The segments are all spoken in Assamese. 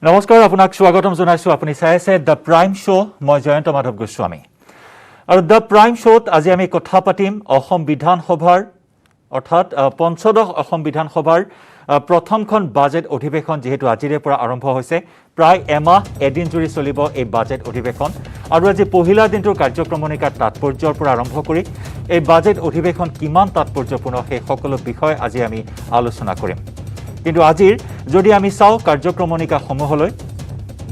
নমস্কাৰ আপোনাক স্বাগতম জনাইছো আপুনি চাই আছে দ্য প্ৰাইম শ্ব মই জয়ন্ত মাধৱ গোস্বামী আৰু দ্য প্ৰাইম শ্বত আজি আমি কথা পাতিম অসম বিধানসভাৰ অৰ্থাৎ পঞ্চদশ অসম বিধানসভাৰ প্ৰথমখন বাজেট অধিৱেশন যেহেতু আজিৰে পৰা আৰম্ভ হৈছে প্ৰায় এমাহ এদিন জুৰি চলিব এই বাজেট অধিৱেশন আৰু আজি পহিলা দিনটোৰ কাৰ্যক্ৰমণিকাৰ তাৎপৰ্যৰ পৰা আৰম্ভ কৰি এই বাজেট অধিৱেশন কিমান তাৎপৰ্যপূৰ্ণ সেই সকলো বিষয় আজি আমি আলোচনা কৰিম কিন্তু আজিৰ যদি আমি চাওঁ কাৰ্যক্ৰমণিকা সমূহলৈ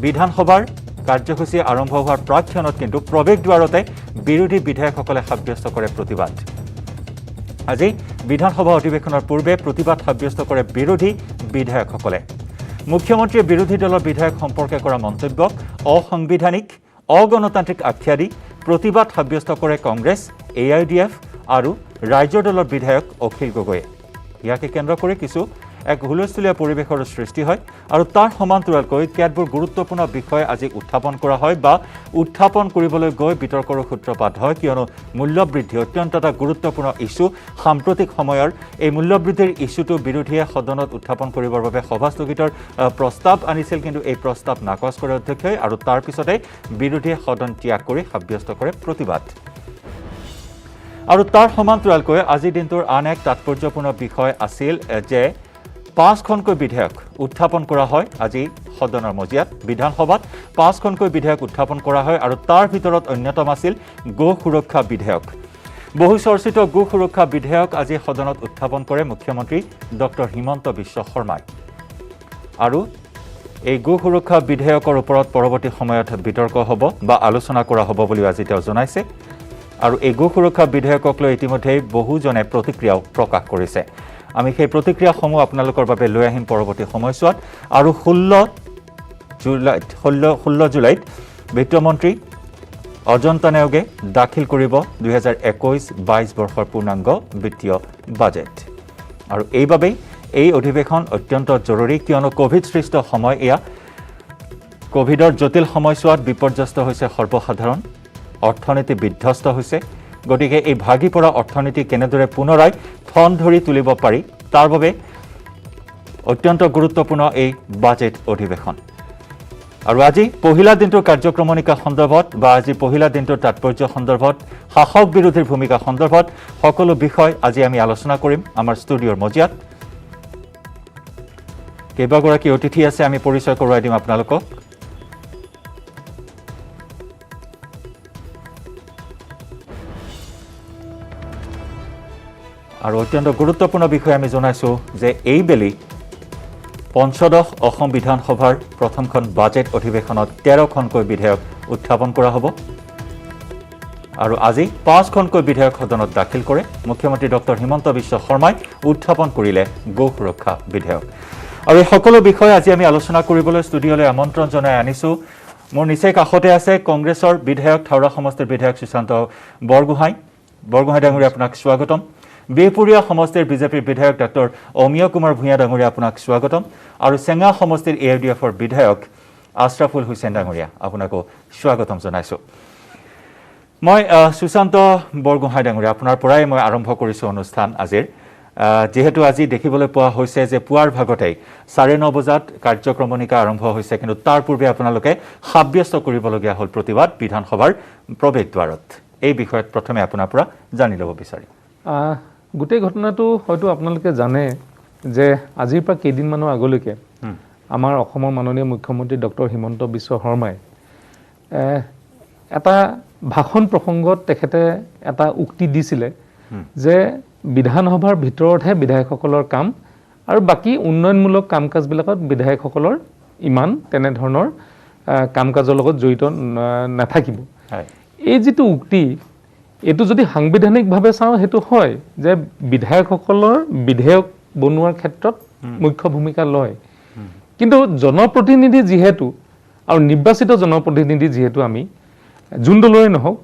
বিধানসভাৰ কাৰ্যসূচী আৰম্ভ হোৱাৰ প্ৰাক্ষণত কিন্তু প্ৰৱেশ দ্বাৰতে বিৰোধী বিধায়কসকলে সাব্যস্ত কৰে প্ৰতিবাদ আজি বিধানসভা অধিৱেশনৰ পূৰ্বে প্ৰতিবাদ সাব্যস্ত কৰে বিৰোধী বিধায়কসকলে মুখ্যমন্ত্ৰীয়ে বিৰোধী দলৰ বিধায়ক সম্পৰ্কে কৰা মন্তব্যক অসাংবিধানিক অগণতান্ত্ৰিক আখ্যা দি প্ৰতিবাদ সাব্যস্ত কৰে কংগ্ৰেছ AIDF আৰু ৰাজ্য দলৰ বিধায়ক অখিল গগৈয়ে ইয়াকে কেন্দ্ৰ কৰি কিছু এক হুলস্থুলীয়া পৰিৱেশৰ সৃষ্টি হয় আৰু তাৰ সমান্তৰালকৈ কেতবোৰ গুৰুত্বপূৰ্ণ বিষয় আজি উত্থাপন কৰা হয় বা উত্থাপন কৰিবলৈ গৈ বিতৰ্কৰ সূত্ৰপাত হয় কিয়নো মূল্যবৃদ্ধি অত্যন্ত এটা গুৰুত্বপূৰ্ণ ইস্যু সাম্প্ৰতিক সময়ৰ এই মূল্যবৃদ্ধিৰ ইস্যুটো বিৰোধীয়ে সদনত উত্থাপন কৰিবৰ বাবে সভা স্থগিতৰ প্ৰস্তাৱ আনিছিল কিন্তু এই প্ৰস্তাৱ নাকচ কৰে অধ্যক্ষই আৰু তাৰ পিছতে বিৰোধীয়ে সদন ত্যাগ কৰি সাব্যস্ত কৰে প্ৰতিবাদ আৰু তাৰ সমান্তৰালকৈ আজি দিনটোৰ আন এক তাৎপৰ্যপূৰ্ণ বিষয় আছিল যে 5খনকৈ বিধেয়ক উত্থাপন কৰা হয় আজি সদনৰ মজিয়াত বিধানসভাত 5খনকৈ বিধেয়ক উত্থাপন কৰা হয় আৰু তাৰ ভিতৰত অন্যতম আছিল গো সুৰক্ষা বিধেয়ক বহু চৰ্চিত গো সুৰক্ষা বিধেয়ক আজি সদনত উত্থাপন কৰে মুখ্যমন্ত্ৰী ডক্টৰ হিমন্ত বিশ্ব শৰ্মাই আৰু এই গো সুৰক্ষা বিধেয়কৰ ওপৰত পৰৱৰ্তী সময়ত বিতৰ্ক হ'ব বা আলোচনা কৰা হ'ব বুলি আজি তেওঁ জনাইছে আৰু এই গো সুৰক্ষা বিধেয়কক লৈ ইতিমধ্যে বহুজনে প্ৰতিক্ৰিয়াও প্ৰকাশ কৰিছে আমি সেই প্ৰতিক্ৰিয়াসমূহ আপোনালোকৰ বাবে লৈ আহিম পৰৱৰ্তী সময়ছোৱাত আৰু 16 জুলাইত বিত্তমন্ত্ৰী অজন্তা নেওগে দাখিল কৰিব 2021-22 বৰ্ষৰ পূৰ্ণাংগ বিত্তীয় বাজেট আৰু এইবাবেই এই অধিৱেশন অত্যন্ত জৰুৰী কিয়নো কোভিড সৃষ্ট সময় এয়া কোভিডৰ জটিল সময়ছোৱাত বিপৰ্যস্ত হৈছে সৰ্বসাধাৰণ অৰ্থনীতি বিধ্বস্ত হৈছে গতিকে এই ভাগি পৰা অৰ্থনীতি কেনেদৰে পুনৰাই ঠন ধৰি তুলিব পাৰি তাৰ বাবে অত্যন্ত গুৰুত্বপূৰ্ণ এই বাজেট অধিৱেশন আৰু আজি পহিলা দিনটোৰ কাৰ্যক্ৰমণিকা সন্দৰ্ভত বা আজি পহিলা দিনটোৰ তাৎপৰ্য সন্দৰ্ভত শাসক বিৰোধীৰ ভূমিকা সন্দৰ্ভত সকলো বিষয় আজি আমি আলোচনা কৰিম আমাৰ ষ্টুডিঅ'ৰ মজিয়াত কেইবাগৰাকী অতিথি আছে আমি পৰিচয় কৰোৱাই দিম আপোনালোকক আৰু অত্যন্ত গুৰুত্বপূৰ্ণ বিষয় আমি জনাইছো যে এইবেলি পঞ্চদশ অসম বিধানসভাৰ প্ৰথমখন বাজেট অধিৱেশনত 13খনকৈ বিধেয়ক উত্থাপন কৰা হ'ব আৰু আজি 5খনকৈ বিধেয়ক সদনত দাখিল কৰে মুখ্যমন্ত্ৰী ডক্টৰ হিমন্ত বিশ্ব শৰ্মাই উত্থাপন কৰিলে গো সুৰক্ষা বিধেয়ক আৰু এই সকলো বিষয় আজি আমি আলোচনা কৰিবলৈ ষ্টুডিঅ'লৈ আমন্ত্ৰণ জনাই আনিছো মোৰ নিচেই কাষতে আছে কংগ্ৰেছৰ বিধায়ক থাওৰা সমষ্টিৰ বিধায়ক সুশান্ত বৰগোহাঁই ডাঙৰীয়া আপোনাক স্বাগতম বেপুৰীয়া সমষ্টিৰ বিজেপিৰ বিধায়ক ডক্টৰ অমিয় কুমাৰ ভূঞা ডাঙৰীয়া আপোনাক স্বাগতম আৰু চেঙা সমষ্টিৰ AIDFৰ বিধায়ক আশৰাফুল হুছেইন ডাঙৰীয়া আপোনাকো স্বাগতম জনাইছো মই সুশান্ত বৰগোহাঁই ডাঙৰীয়া আপোনাৰ পৰাই মই আৰম্ভ কৰিছো অনুষ্ঠান আজিৰ যেহেতু আজি দেখিবলৈ পোৱা হৈছে যে পুৱাৰ ভাগতেই 9:30 বজাত কাৰ্যক্ৰমণিকা আৰম্ভ হৈছে কিন্তু তাৰ পূৰ্বে আপোনালোকে সাব্যস্ত কৰিবলগীয়া হ'ল প্ৰতিবাদ বিধানসভাৰ প্ৰৱেশ দ্বাৰত এই বিষয়ত প্ৰথমে আপোনাৰ পৰা জানি ল'ব বিচাৰিম গোটেই ঘটনাটো হয়তো আপোনালোকে জানে যে আজিৰ পৰা কেইদিনমানৰ আগলৈকে আমাৰ অসমৰ মাননীয় মুখ্যমন্ত্ৰী ডক্টৰ হিমন্ত বিশ্ব শৰ্মাই এটা ভাষণ প্ৰসংগত তেখেতে এটা উক্তি দিছিলে যে বিধানসভাৰ ভিতৰতহে বিধায়কসকলৰ কাম আৰু বাকী উন্নয়নমূলক কাম কাজবিলাকত বিধায়কসকলৰ ইমান তেনেধৰণৰ কাম কাজৰ লগত জড়িত নাথাকিব এই যিটো উক্তি এইটো যদি সাংবিধানিকভাৱে চাওঁ সেইটো হয় যে বিধায়কসকলৰ বিধেয়ক বনোৱাৰ ক্ষেত্ৰত মুখ্য ভূমিকা লয় কিন্তু জনপ্ৰতিনিধি যিহেতু আৰু নিৰ্বাচিত জনপ্ৰতিনিধি যিহেতু আমি যোন দলৰে নহওক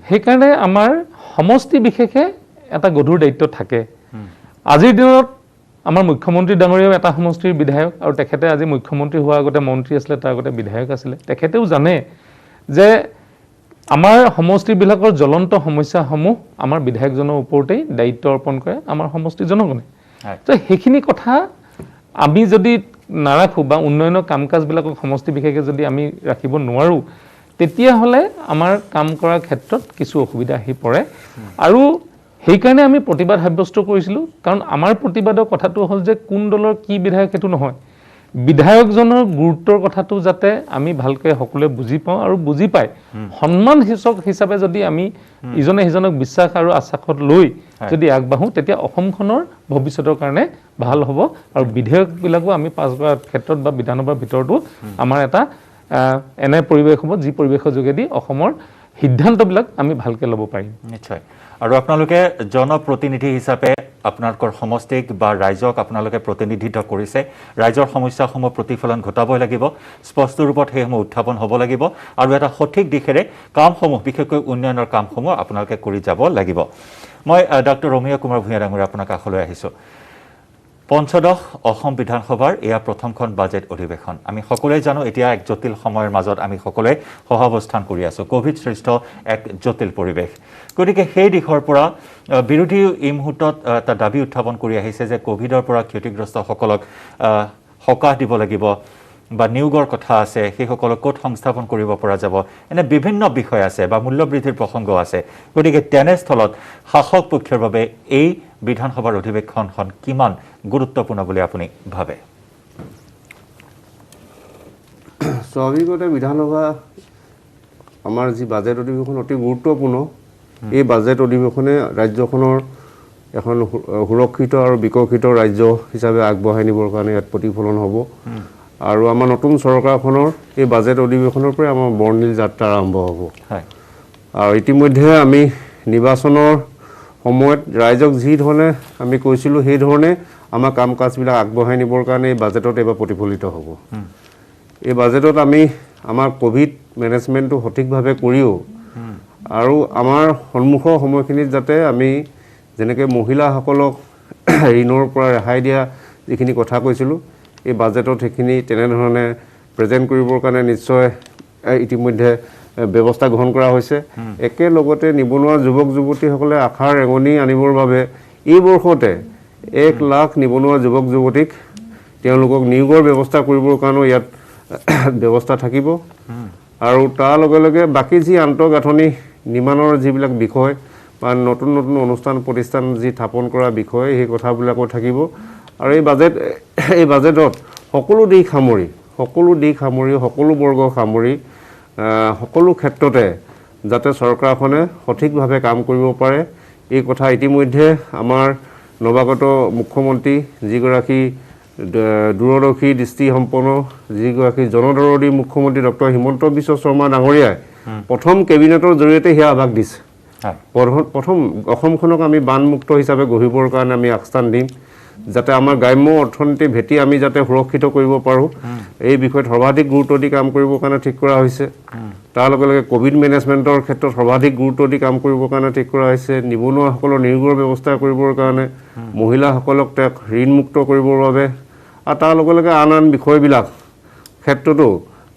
সেইকাৰণে আমাৰ সমষ্টি বিশেষে এটা গধুৰ দায়িত্ব থাকে আজিৰ দিনত আমাৰ মুখ্যমন্ত্ৰী ডাঙৰীয়াও এটা সমষ্টিৰ বিধায়ক আৰু তেখেতে আজি মুখ্যমন্ত্ৰী হোৱাৰ আগতে মন্ত্ৰী আছিলে তাৰ আগতে বিধায়ক আছিলে তেখেতেও জানে যে আমাৰ সমষ্টিবিলাকৰ জ্বলন্ত সমস্যাসমূহ আমাৰ বিধায়কজনৰ ওপৰতেই দায়িত্ব অৰ্পণ কৰে আমাৰ সমষ্টিৰ জনগণে তো সেইখিনি কথা আমি যদি নাৰাখোঁ বা উন্নয়নৰ কাম কাজবিলাকক সমষ্টি বিশেষে যদি আমি ৰাখিব নোৱাৰোঁ তেতিয়াহ'লে আমাৰ কাম কৰাৰ ক্ষেত্ৰত কিছু অসুবিধা আহি পৰে আৰু সেইকাৰণে আমি প্ৰতিবাদ সাব্যস্ত কৰিছিলোঁ কাৰণ আমাৰ প্ৰতিবাদৰ কথাটো হ'ল যে কোন দলৰ কি বিধায়ক সেইটো নহয় বিধায়কজনৰ গুৰুত্বৰ কথাটো যাতে আমি ভালকৈ সকলোৱে বুজি পাওঁ আৰু বুজি পাই সন্মান সূচক হিচাপে যদি আমি ইজনে সিজনক বিশ্বাস আৰু আশ্বাসত লৈ যদি আগবাঢ়োঁ তেতিয়া অসমখনৰ ভৱিষ্যতৰ কাৰণে ভাল হ'ব আৰু বিধেয়কবিলাকো আমি পাছ কৰাৰ ক্ষেত্ৰত বা বিধানসভাৰ ভিতৰতো আমাৰ এটা এনে পৰিৱেশ হ'ব যি পৰিৱেশৰ যোগেদি অসমৰ সিদ্ধান্তবিলাক আমি ভালকৈ ল'ব পাৰিম নিশ্চয় আৰু আপোনালোকে জনপ্ৰতিনিধি হিচাপে আপোনালোকৰ সমষ্টিক বা ৰাইজক আপোনালোকে প্ৰতিনিধিত্ব কৰিছে ৰাইজৰ সমস্যাসমূহ প্ৰতিফলন ঘটাবই লাগিব স্পষ্ট ৰূপত সেইসমূহ উত্থাপন হ'ব লাগিব আৰু এটা সঠিক দিশেৰে কামসমূহ বিশেষকৈ উন্নয়নৰ কামসমূহ আপোনালোকে কৰি যাব লাগিব মই ডক্টৰ ৰমিয়া কুমাৰ ভূঞা ডাঙৰীয়া আপোনাক কাষলৈ আহিছোঁ পঞ্চদশ অসম বিধানসভাৰ এয়া প্ৰথমখন বাজেট অধিৱেশন আমি সকলোৱে জানো এতিয়া এক জটিল সময়ৰ মাজত আমি সকলোৱে সহাৱস্থান কৰি আছোঁ কোভিড সৃষ্ট এক জটিল পৰিৱেশ গতিকে সেই দিশৰ পৰা বিৰোধী এই মুহূৰ্তত এটা দাবী উত্থাপন কৰি আহিছে যে কোভিডৰ পৰা ক্ষতিগ্ৰস্তসকলক সকাহ দিব লাগিব বা নিয়োগৰ কথা আছে সেইসকলক ক'ত সংস্থাপন কৰিব পৰা যাব এনে বিভিন্ন বিষয় আছে বা মূল্যবৃদ্ধিৰ প্ৰসংগ আছে গতিকে তেনেস্থলত শাসক পক্ষৰ বাবে এই বিধানসভাৰ অধিৱেশনখন কিমান গুৰুত্বপূৰ্ণ বুলি আপুনি ভাবে স্বাভাৱিকতে বিধানসভা আমাৰ যি বাজেট অধিৱেশন অতি গুৰুত্বপূৰ্ণ এই বাজেট অধিৱেশনে ৰাজ্যখনৰ এখন সুৰক্ষিত আৰু বিকশিত ৰাজ্য হিচাপে আগবঢ়াই নিবৰ কাৰণে ইয়াত প্ৰতিফলন হ'ব আৰু আমাৰ নতুন চৰকাৰখনৰ এই বাজেট অধিৱেশনৰ পৰাই আমাৰ বৰ্ণিল যাত্ৰা আৰম্ভ হ'ব আৰু ইতিমধ্যে আমি নিৰ্বাচনৰ সময়ত ৰাইজক যি ধৰণে আমি কৈছিলোঁ সেই ধৰণে আমাৰ কাম কাজবিলাক আগবঢ়াই নিবৰ কাৰণে এই বাজেটত এইবাৰ প্ৰতিফলিত হ'ব এই বাজেটত আমি আমাৰ কোভিড মেনেজমেণ্টটো সঠিকভাৱে কৰিও আৰু আমাৰ সন্মুখৰ সময়খিনিত যাতে আমি যেনেকৈ মহিলাসকলক ঋণৰ পৰা ৰেহাই দিয়া যিখিনি কথা কৈছিলোঁ এই বাজেটত সেইখিনি তেনেধৰণে প্ৰেজেণ্ট কৰিবৰ কাৰণে নিশ্চয় ইতিমধ্যে ব্যৱস্থা গ্ৰহণ কৰা হৈছে একেলগতে নিবনুৱা যুৱক যুৱতীসকলে আশাৰ ৰেঙনি আনিবৰ বাবে এই বৰ্ষতে 1 লাখ নিবনুৱা যুৱক যুৱতীক তেওঁলোকক নিয়োগৰ ব্যৱস্থা কৰিবৰ কাৰণেও ইয়াত ব্যৱস্থা থাকিব আৰু তাৰ লগে লগে বাকী যি আন্তঃগাঁথনি নিৰ্মাণৰ যিবিলাক বিষয় বা নতুন নতুন অনুষ্ঠান প্ৰতিষ্ঠান যি স্থাপন কৰা বিষয় সেই কথাবিলাকো থাকিব আৰু এই বাজেটত সকলো দিশ সামৰি সকলো বৰ্গ সামৰি সকলো ক্ষেত্ৰতে যাতে চৰকাৰখনে সঠিকভাৱে কাম কৰিব পাৰে এই কথা ইতিমধ্যে আমাৰ নৱাগত মুখ্যমন্ত্ৰী যিগৰাকী দূৰদৰ্শী দৃষ্টিসম্পন্ন যিগৰাকী জনদৰদী মুখ্যমন্ত্ৰী ডক্টৰ হিমন্ত বিশ্ব শৰ্মা ডাঙৰীয়াই প্ৰথম কেবিনেটৰ জৰিয়তে সেয়া আভাস দিছে প্ৰথম অসমখনক আমি বানমুক্ত হিচাপে গঢ়িবৰ কাৰণে আমি আগস্থান দিম যাতে আমাৰ গ্ৰাম্য অৰ্থনীতিৰ ভেটি আমি যাতে সুৰক্ষিত কৰিব পাৰোঁ এই বিষয়ত সৰ্বাধিক গুৰুত্ব দি কাম কৰিবৰ কাৰণে ঠিক কৰা হৈছে তাৰ লগে লগে কোভিড মেনেজমেণ্টৰ ক্ষেত্ৰত সৰ্বাধিক গুৰুত্ব দি কাম কৰিবৰ কাৰণে ঠিক কৰা হৈছে নিবনুৱাসকলৰ নিয়োগৰ ব্যৱস্থা কৰিবৰ কাৰণে মহিলাসকলক তেওঁক ঋণমুক্ত কৰিবৰ বাবে আৰু তাৰ লগে লগে আন আন বিষয়বিলাক ক্ষেত্ৰতো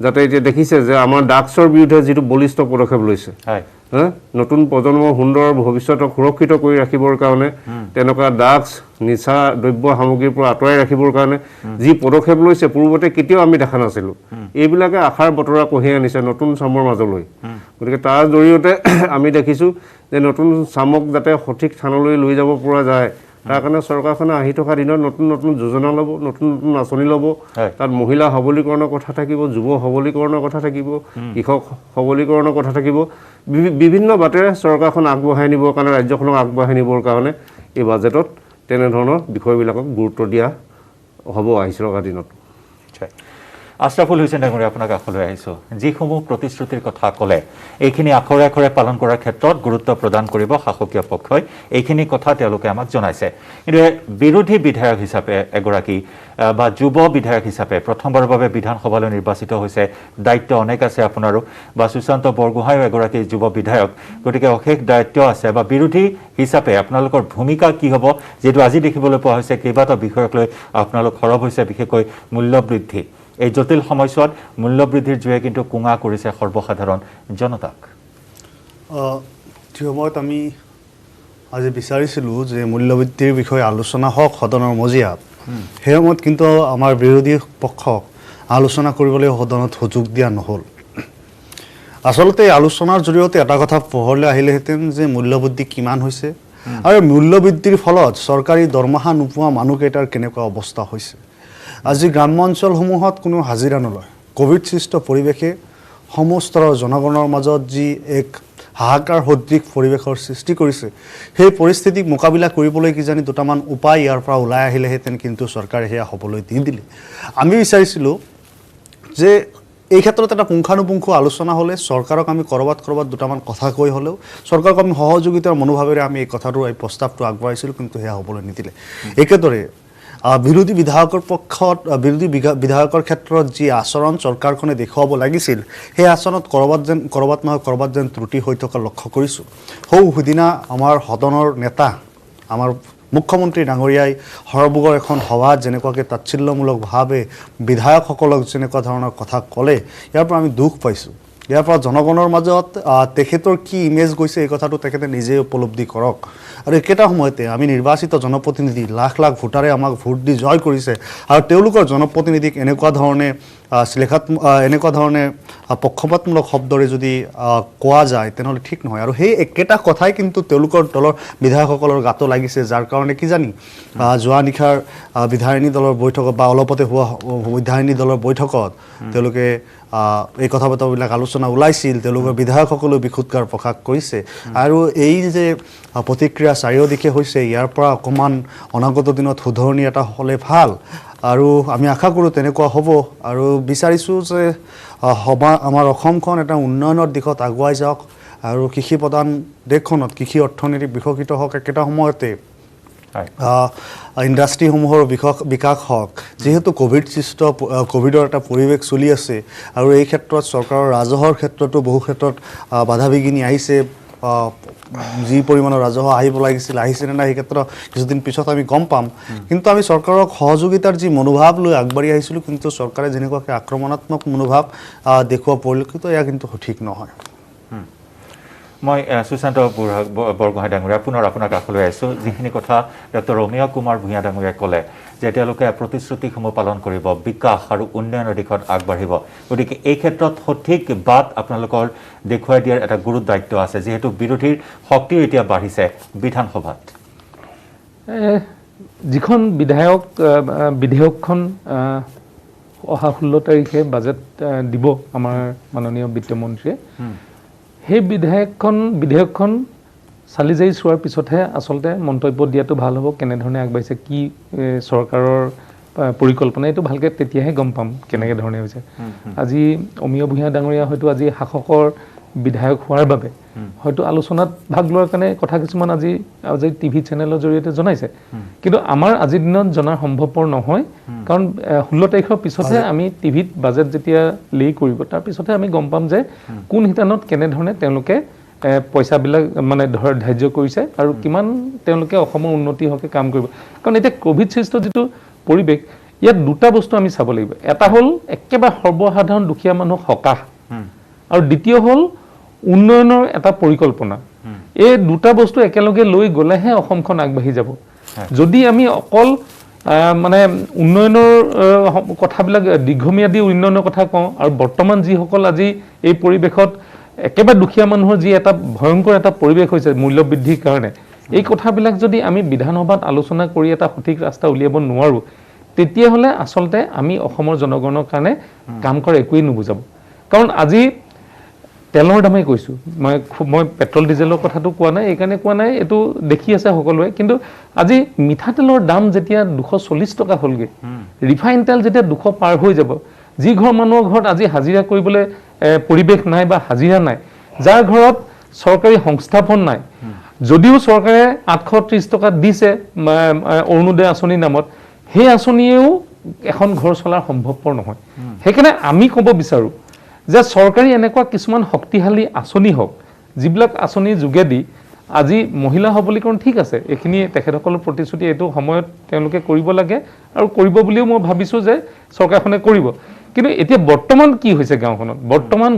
যাতে এতিয়া দেখিছে যে আমাৰ ড্ৰাগছৰ বিৰুদ্ধে যিটো বলিষ্ঠ পদক্ষেপ লৈছে নতুন প্ৰজন্মৰ সুন্দৰ ভৱিষ্যতক সুৰক্ষিত কৰি ৰাখিবৰ কাৰণে তেনেকুৱা ড্ৰাগছ নিচা দ্ৰব্য সামগ্ৰীৰ পৰা আঁতৰাই ৰাখিবৰ কাৰণে যি পদক্ষেপ লৈছে পূৰ্বতে কেতিয়াও আমি দেখা নাছিলোঁ এইবিলাকে আশাৰ বতৰা কঢ়িয়াই আনিছে নতুন চামৰ মাজলৈ গতিকে তাৰ জৰিয়তে আমি দেখিছোঁ যে নতুন চামক যাতে সঠিক স্থানলৈ লৈ যাব পৰা যায় তাৰ কাৰণে চৰকাৰখনে আহি থকা দিনত নতুন নতুন যোজনা ল'ব নতুন নতুন আঁচনি ল'ব তাত মহিলা সবলীকৰণৰ কথা থাকিব যুৱ সবলীকৰণৰ কথা থাকিব কৃষক সবলীকৰণৰ কথা থাকিব বিভিন্ন বাটেৰে চৰকাৰখন আগবঢ়াই নিবৰ কাৰণে ৰাজ্যখনক আগবঢ়াই নিবৰ কাৰণে এই বাজেটত তেনেধৰণৰ বিষয়বিলাকক গুৰুত্ব দিয়া হ'ব আহিছে থকা দিনত আশৰাফুল হুছেইন ডাঙৰীয়া আপোনাক কাষলৈ আহিছোঁ যিসমূহ প্ৰতিশ্ৰুতিৰ কথা ক'লে এইখিনি আখৰে আখৰে পালন কৰাৰ ক্ষেত্ৰত গুৰুত্ব প্ৰদান কৰিব শাসকীয় পক্ষই এইখিনি কথা তেওঁলোকে আমাক জনাইছে কিন্তু বিৰোধী বিধায়ক হিচাপে এগৰাকী বা যুৱ বিধায়ক হিচাপে প্ৰথমবাৰৰ বাবে বিধানসভালৈ নিৰ্বাচিত হৈছে দায়িত্ব অনেক আছে আপোনাৰো বা সুশান্ত বৰগোহাঁইও এগৰাকী যুৱ বিধায়ক গতিকে অশেষ দায়িত্ব আছে বা বিৰোধী হিচাপে আপোনালোকৰ ভূমিকা কি হ'ব যিহেতু আজি দেখিবলৈ পোৱা হৈছে কেইবাটাও বিষয়ক লৈ আপোনালোক সৰব হৈছে বিশেষকৈ মূল্যবৃদ্ধি এই জটিল সময়ছোৱাত মূল্যবৃদ্ধিৰ জুয়ে কিন্তু কুঙা কৰিছে সৰ্বসাধাৰণ জনতাক সময়ত আমি আজি বিচাৰিছিলোঁ যে মূল্যবৃদ্ধিৰ বিষয়ে আলোচনা হওক সদনৰ মজিয়াত সেই সময়ত কিন্তু আমাৰ বিৰোধী পক্ষক আলোচনা কৰিবলৈ সদনত সুযোগ দিয়া নহ'ল আচলতে এই আলোচনাৰ জৰিয়তে এটা কথা পোহৰলৈ আহিলেহেঁতেন যে মূল্যবৃদ্ধি কিমান হৈছে আৰু মূল্যবৃদ্ধিৰ ফলত চৰকাৰী দৰমহা নোপোৱা মানুহকেইটাৰ কেনেকুৱা অৱস্থা হৈছে আজি গ্ৰাম্য অঞ্চলসমূহত কোনো হাজিৰা নলয় কোভিড সৃষ্ট পৰিৱেশে সমস্তৰৰ জনগণৰ মাজত যি এক হাহাকাৰ সদৃশ পৰিৱেশৰ সৃষ্টি কৰিছে সেই পৰিস্থিতিক মোকাবিলা কৰিবলৈ কিজানি দুটামান উপায় ইয়াৰ পৰা ওলাই আহিলেহেঁতেন কিন্তু চৰকাৰে সেয়া হ'বলৈ দি দিলে আমি বিচাৰিছিলোঁ যে এই ক্ষেত্ৰত এটা পুংখানুপুংখ আলোচনা হ'লে চৰকাৰক আমি কৰবাত দুটামান কথা কৈ হ'লেও চৰকাৰক আমি সহযোগিতাৰ মনোভাৱেৰে আমি এই কথাটো এই প্ৰস্তাৱটো আগবঢ়াইছিলোঁ কিন্তু সেয়া হ'বলৈ নিদিলে একেদৰে বিৰোধী বিধায়কৰ পক্ষত বিৰোধী বিধায়কৰ ক্ষেত্ৰত যি আচৰণ চৰকাৰখনে দেখুৱাব লাগিছিল সেই আচৰণত কৰবাত যেন ত্ৰুটি হৈ থকা লক্ষ্য কৰিছোঁ সিদিনা আমাৰ সদনৰ নেতা আমাৰ মুখ্যমন্ত্ৰী ডাঙৰীয়াই সৰভোগৰ এখন সভাত যেনেকুৱাকৈ তাচ্ছিল্যমূলকভাৱে বিধায়কসকলক যেনেকুৱা ধৰণৰ কথা ক'লে ইয়াৰ পৰা আমি দুখ পাইছোঁ ইয়াৰ পৰা জনগণৰ মাজত তেখেতৰ কি ইমেজ গৈছে এই কথাটো তেখেতে নিজে উপলব্ধি কৰক আৰু একেটা সময়তে আমি নিৰ্বাচিত জনপ্ৰতিনিধি লাখ লাখ ভোটাৰে আমাক ভোট দি জয় কৰিছে আৰু তেওঁলোকৰ জনপ্ৰতিনিধিক এনেকুৱা ধৰণে পক্ষপাতমূলক শব্দৰে যদি কোৱা যায় তেনেহ'লে ঠিক নহয় আৰু সেই একেটা কথাই কিন্তু তেওঁলোকৰ দলৰ বিধায়কসকলৰ গাতো লাগিছে যাৰ কাৰণে কিজানি যোৱা নিশাৰ বিধায়িনী দলৰ বৈঠকত বা অলপতে হোৱা বিধায়িনী দলৰ বৈঠকত তেওঁলোকে এই কথা বতৰাবিলাক আলোচনা ওলাইছিল তেওঁলোকৰ বিধায়কসকলেও বিক্ষুৎকাৰ প্ৰকাশ কৰিছে আৰু এই যে প্ৰতিক্ৰিয়া চাৰিওদিশে হৈছে ইয়াৰ পৰা অকণমান অনাগত দিনত শুধৰণি এটা হ'লে ভাল আৰু আমি আশা কৰোঁ তেনেকুৱা হ'ব আৰু বিচাৰিছোঁ যে আমাৰ অসমখন এটা উন্নয়নৰ দিশত আগুৱাই যাওক আৰু কৃষি প্ৰধান দেশখনত কৃষি অৰ্থনীতি বিকশিত হওক একেটা সময়তে ইণ্ডাষ্ট্ৰীসমূহৰ বিকাশ হওক যিহেতু কোভিডৰ এটা পৰিৱেশ চলি আছে আৰু এই ক্ষেত্ৰত চৰকাৰৰ ৰাজহৰ ক্ষেত্ৰতো বহু ক্ষেত্ৰত বাধা বিঘিনি আহিছে যি পৰিমাণৰ ৰাজহ আহিব লাগিছিল আহিছেনে নাই সেই ক্ষেত্ৰত কিছুদিন পিছত আমি গম পাম কিন্তু আমি চৰকাৰক সহযোগিতাৰ যি মনোভাৱ লৈ আগবাঢ়ি আহিছিলোঁ কিন্তু চৰকাৰে যেনেকুৱাকৈ আক্ৰমণাত্মক মনোভাৱ দেখুওৱা পৰিলক্ষিত এয়া কিন্তু সঠিক নহয় মই সুশান্ত বৰগোহাঁই ডাঙৰীয়া পুনৰ আপোনাৰ কাষলৈ আহিছোঁ যিখিনি কথা ডক্টৰ ৰমেয় কুমাৰ ভূঞা ডাঙৰীয়াই ক'লে যে তেওঁলোকে প্ৰতিশ্ৰুতিসমূহ পালন কৰিব বিকাশ আৰু উন্নয়নৰ দিশত আগবাঢ়িব গতিকে এই ক্ষেত্ৰত সঠিক বাট আপোনালোকৰ দেখুৱাই দিয়াৰ এটা গুৰু দায়িত্ব আছে যিহেতু বিৰোধীৰ শক্তিও এতিয়া বাঢ়িছে বিধানসভাত যিখন বিধেয়কখন অহা 16 তাৰিখে বাজেট দিব আমাৰ মাননীয় বিত্তমন্ত্ৰীয়ে সেই বিধেয়কখন চালি জাৰি চোৱাৰ পিছতহে আচলতে মন্তব্য দিয়াটো ভাল হ'ব কেনেধৰণে আগবাঢ়িছে কি চৰকাৰৰ পৰিকল্পনা এইটো ভালকৈ তেতিয়াহে গম পাম কেনেকৈ ধৰণে হৈছে আজি অমীয় ভূঞা ডাঙৰীয়া হয়তো আজি শাসকৰ বিধায়ক হোৱাৰ বাবে হয়তো আলোচনাত ভাগ লোৱাৰ কাৰণে কথা কিছুমান আজি টিভি চেনেলৰ জৰিয়তে জনাইছে কিন্তু আমাৰ আজিৰ দিনত জনাৰ সম্ভৱপৰ নহয় কাৰণ 16 তাৰিখৰ পিছতহে আমি টিভিত বাজেট যেতিয়া লে কৰিব তাৰ পিছতহে আমি গম পাম যে কোন হিতানত কেনেধৰণে তেওঁলোকে পইচাবিলাক মানে ধাৰ্য কৰিছে আৰু কিমান তেওঁলোকে অসমৰ উন্নতি হকে কাম কৰিব কাৰণ এতিয়া কোভিড সৃষ্ট যিটো পৰিৱেশ ইয়াত দুটা বস্তু আমি চাব লাগিব এটা হ'ল একেবাৰে সৰ্বসাধাৰণ দুখীয়া মানুহক সকাহ আৰু দ্বিতীয় হ'ল উন্নয়নৰ এটা পৰিকল্পনা এই দুটা বস্তু একেলগে লৈ গ'লেহে অসমখন আগবাঢ়ি যাব যদি আমি অকল মানে উন্নয়নৰ কথাবিলাক দীৰ্ঘম্যাদী উন্নয়নৰ কথা কওঁ আৰু বৰ্তমান যিসকল আজি এই পৰিৱেশত একেবাৰে দুখীয়া মানুহৰ যি এটা ভয়ংকৰ এটা পৰিৱেশ হৈছে মূল্য বৃদ্ধিৰ কাৰণে এই কথাবিলাক যদি আমি বিধানসভাত আলোচনা কৰি এটা সঠিক ৰাস্তা উলিয়াব নোৱাৰোঁ তেতিয়াহ'লে আচলতে আমি অসমৰ জনগণৰ কাৰণে কাম কৰা একোৱেই নুবুজাব কাৰণ আজি তেলৰ দামেই কৈছোঁ মই পেট্ৰল ডিজেলৰ কথাটো কোৱা নাই এইকাৰণে কোৱা নাই এইটো দেখি আছে সকলোৱে কিন্তু আজি মিঠাতেলৰ দাম যেতিয়া 240 টকা হ'লগৈ ৰিফাইন তেল যেতিয়া 200 পাৰ হৈ যাব যি ঘৰ মানুহৰ ঘৰত আজি হাজিৰা কৰিবলৈ পৰিৱেশ নাই বা হাজিৰা নাই যাৰ ঘৰত চৰকাৰী সংস্থাপন নাই যদিও চৰকাৰে 830 টকা দিছে অৰুণোদয় আঁচনিৰ নামত সেই আঁচনিয়েও এখন ঘৰ চলাৰ সম্ভৱপৰ নহয় সেইকাৰণে আমি ক'ব বিচাৰোঁ যে চৰকাৰী এনেকুৱা কিছুমান শক্তিশালী আঁচনি হওক যিবিলাক আঁচনিৰ যোগেদি আজি মহিলা সবলীকৰণ ঠিক আছে এইখিনি তেখেতসকলৰ প্ৰতিশ্ৰুতি এইটো সময়ত তেওঁলোকে কৰিব লাগে আৰু কৰিব বুলিও মই ভাবিছোঁ যে চৰকাৰখনে কৰিব কিন্তু এতিয়া বৰ্তমান কি হৈছে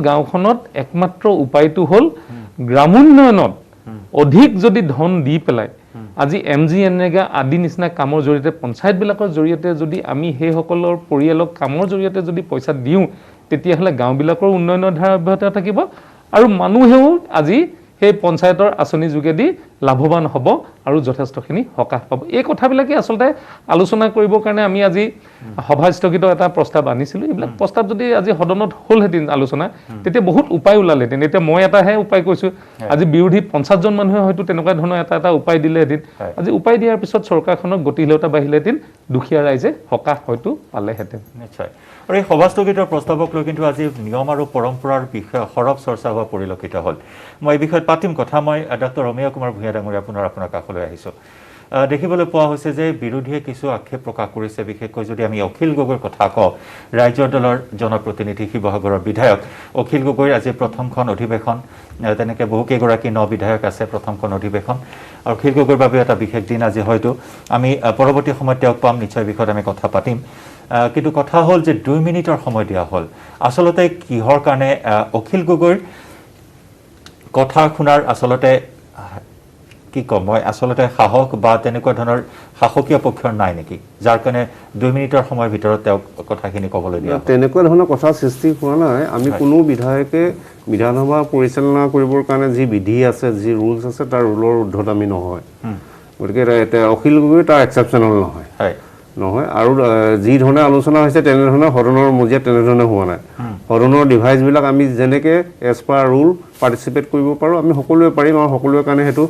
গাঁওখনত একমাত্ৰ উপায়টো হ'ল গ্ৰামোন্নয়নত অধিক যদি ধন দি পেলাই আজি MGNৰেগা আদি নিচিনা কামৰ জৰিয়তে পঞ্চায়তবিলাকৰ জৰিয়তে যদি আমি সেইসকলৰ পৰিয়ালক কামৰ জৰিয়তে যদি পইচা দিওঁ তেতিয়াহ'লে গাঁওবিলাকৰ উন্নয়নৰ ধাৰা অব্যাহত থাকিব আৰু মানুহেও আজি সেই পঞ্চায়তৰ আঁচনি যোগেদি লাভৱান হ'ব আৰু যথেষ্টখিনি সকাহ পাব এই কথাবিলাকে আচলতে আলোচনা কৰিবৰ কাৰণে আমি আজি সভাস্থগিত এটা প্ৰস্তাৱ আনিছিলোঁ এইবিলাক প্ৰস্তাৱ যদি আজি সদনত হ'লহেঁতেন আলোচনা তেতিয়া বহুত উপায় ওলালেহেঁতেন এতিয়া মই এটাহে উপায় কৈছোঁ আজি বিৰোধী 50 জন মানুহে হয়তো তেনেকুৱা ধৰণৰ এটা উপায় দিলেহেঁতেন আজি উপায় দিয়াৰ পিছত চৰকাৰখনৰ গতিশীলতা বাঢ়িলেহেঁতেন দুখীয়া ৰাইজে সকাহ হয়তো পালেহেঁতেন নিশ্চয় আৰু এই সভাস্থগিতৰ প্ৰস্তাৱক লৈ কিন্তু আজি নিয়ম আৰু পৰম্পৰাৰ বিষয়ে সৰব চৰ্চা হোৱা পৰিলক্ষিত হ'ল মই এই বিষয়ত পাতিম কথা মই ডক্টৰ ৰমেয় কুমাৰ ভূঞা ডাঙৰীয়া আপোনাৰ কাষলৈ আহিছোঁ দেখিবলৈ পোৱা হৈছে যে বিৰোধীয়ে কিছু আক্ষেপ প্ৰকাশ কৰিছে বিশেষকৈ যদি আমি অখিল গগৈৰ কথা কওঁ ৰাজ্যৰ দলৰ জনপ্ৰতিনিধি শিৱসাগৰৰ বিধায়ক অখিল গগৈৰ আজি প্ৰথমখন অধিৱেশন তেনেকৈ বহুকেইগৰাকী বিধায়ক আছে প্ৰথমখন অধিৱেশন আৰু অখিল গগৈৰ বাবে এটা বিশেষ দিন আজি হয়তো আমি পৰৱৰ্তী সময়ত তেওঁক পাম নিশ্চয় বিষয়ত আমি কথা পাতিম কিন্তু কথা হ'ল যে 2 মিনিটৰ সময় দিয়া হ'ল আচলতে কিহৰ কাৰণে অখিল গগৈৰ কথা শুনাৰ আচলতে কি কম মই আচলতে সাহস বা তেনেকুৱা ধৰণৰ সাহসীয় পক্ষৰ নাই নেকি যাৰ কাৰণে 2 মিনিটৰ সময়ৰ ভিতৰত তেওঁ কথাখিনি ক'বলৈ দিয়া তেনেকুৱা ধৰণৰ কথা সৃষ্টি হোৱা নাই আমি কোনো বিধায়কে বিধানসভা পৰিচালনা কৰিবৰ কাৰণে যি বিধি আছে যি ৰুলছ আছে তাৰ ৰুলৰ উৰ্ধত আমি নহয় গতিকে অখিল গগৈ তাৰ এক্সেপশ্যনেল নহয় আৰু যি ধৰণে আলোচনা হৈছে তেনেধৰণে সদনৰ মজিয়াত তেনেধৰণে হোৱা নাই সদনৰ ডিভাইচবিলাক আমি যেনেকৈ এজ পাৰ ৰুল পাৰ্টিচিপেট কৰিব পাৰোঁ আমি সকলোৱে পাৰিম আৰু সকলোৰে কাৰণে সেইটো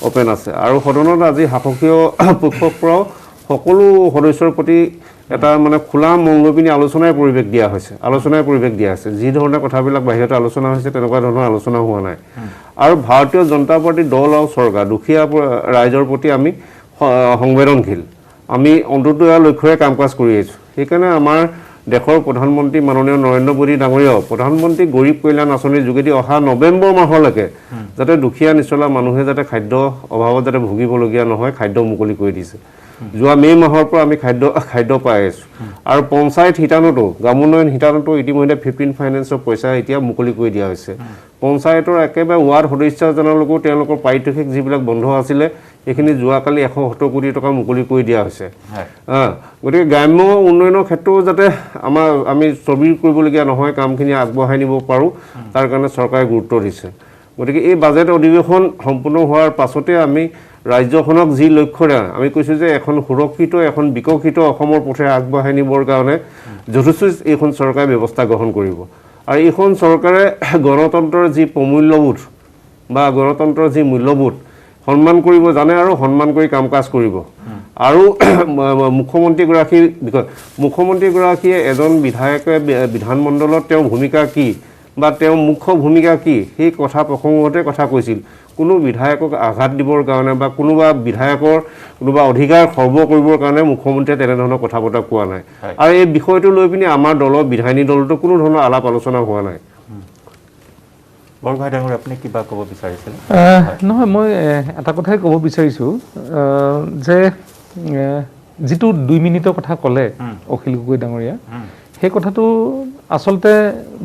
অ'পেন আছে আৰু সদনত আজি শাসকীয় পক্ষৰ পৰাও সকলো সদস্যৰ প্ৰতি এটা মানে খোলা মন লৈ পিনি আলোচনাৰ পৰিৱেশ দিয়া হৈছে যি ধৰণে কথাবিলাক বাহিৰতে আলোচনা হৈছে তেনেকুৱা ধৰণৰ আলোচনা হোৱা নাই আৰু ভাৰতীয় জনতা পাৰ্টি দল আৰু চৰকাৰ দুখীয়া ৰাইজৰ প্ৰতি আমি সংবেদনশীল আমি অন্ততোয়া লক্ষ্যৰে কাম কাজ কৰি আছোঁ সেইকাৰণে আমাৰ দেশৰ প্ৰধানমন্ত্ৰী মাননীয় নৰেন্দ্ৰ মোদী ডাঙৰীয়াও প্ৰধানমন্ত্ৰী গৰীব কল্যাণ আঁচনিৰ যোগেদি অহা নৱেম্বৰ মাহলৈকে যাতে দুখীয়া নিচলা মানুহে যাতে খাদ্য অভাৱত যাতে ভুগিবলগীয়া নহয় খাদ্য মুকলি কৰি দিছে যোৱা মে' মাহৰ পৰা আমি খাদ্য পাই আছোঁ আৰু পঞ্চায়ত শিতানতো গ্ৰামোন্নয়ন শিতানতো ইতিমধ্যে 15 ফাইনেন্সৰ পইচা এতিয়া মুকলি কৰি দিয়া হৈছে পঞ্চায়তৰ একেবাৰে ৱাৰ্ড সদস্যজনলৈকো তেওঁলোকৰ পাৰিতোষিক যিবিলাক বন্ধ আছিলে এইখিনি যোৱাকালি 170 কোটি টকা মুকলি কৰি দিয়া হৈছে গতিকে গ্ৰাম্য উন্নয়নৰ ক্ষেত্ৰও যাতে আমি স্থবিৰ কৰিবলগীয়া নহয় কামখিনি আগবঢ়াই নিব পাৰোঁ তাৰ কাৰণে চৰকাৰে গুৰুত্ব দিছে গতিকে এই বাজেট অধিৱেশন সম্পূৰ্ণ হোৱাৰ পাছতে আমি ৰাজ্যখনক যি লক্ষ্যৰে আমি কৈছোঁ যে এখন সুৰক্ষিত এখন বিকশিত অসমৰ পথে আগবঢ়াই নিবৰ কাৰণে যথেষ্ট এইখন চৰকাৰে ব্যৱস্থা গ্ৰহণ কৰিব আৰু এইখন চৰকাৰে গণতন্ত্ৰৰ যি প্ৰমূল্যবোধ বা গণতন্ত্ৰৰ যি মূল্যবোধ সন্মান কৰিব জানে আৰু সন্মান কৰি কাম কাজ কৰিব আৰু মুখ্যমন্ত্ৰীগৰাকীয়ে এজন বিধায়কে বিধানমণ্ডলত তেওঁৰ ভূমিকা কি বা তেওঁৰ মুখ্য ভূমিকা কি সেই কথা প্ৰসংগতে কথা কৈছিল কোনো বিধায়কক আঘাত দিবৰ কাৰণে বা কোনোবা বিধায়কৰ কোনোবা অধিকাৰ খৰ্ব কৰিবৰ কাৰণে মুখ্যমন্ত্ৰীয়ে তেনেধৰণৰ কথা বতৰা কোৱা নাই আৰু এই বিষয়টো লৈ পিনি আমাৰ দলৰ বিধায়িনী দলটো কোনো ধৰণৰ আলাপ আলোচনা হোৱা নাই বৰভাই ডাঙৰ আপুনি কিবা ক'ব বিচাৰিছিল নহয় মই এটা কথাই ক'ব বিচাৰিছোঁ যে যিটো 2 মিনিটৰ কথা ক'লে অখিল গগৈ ডাঙৰীয়া সেই কথাটো আচলতে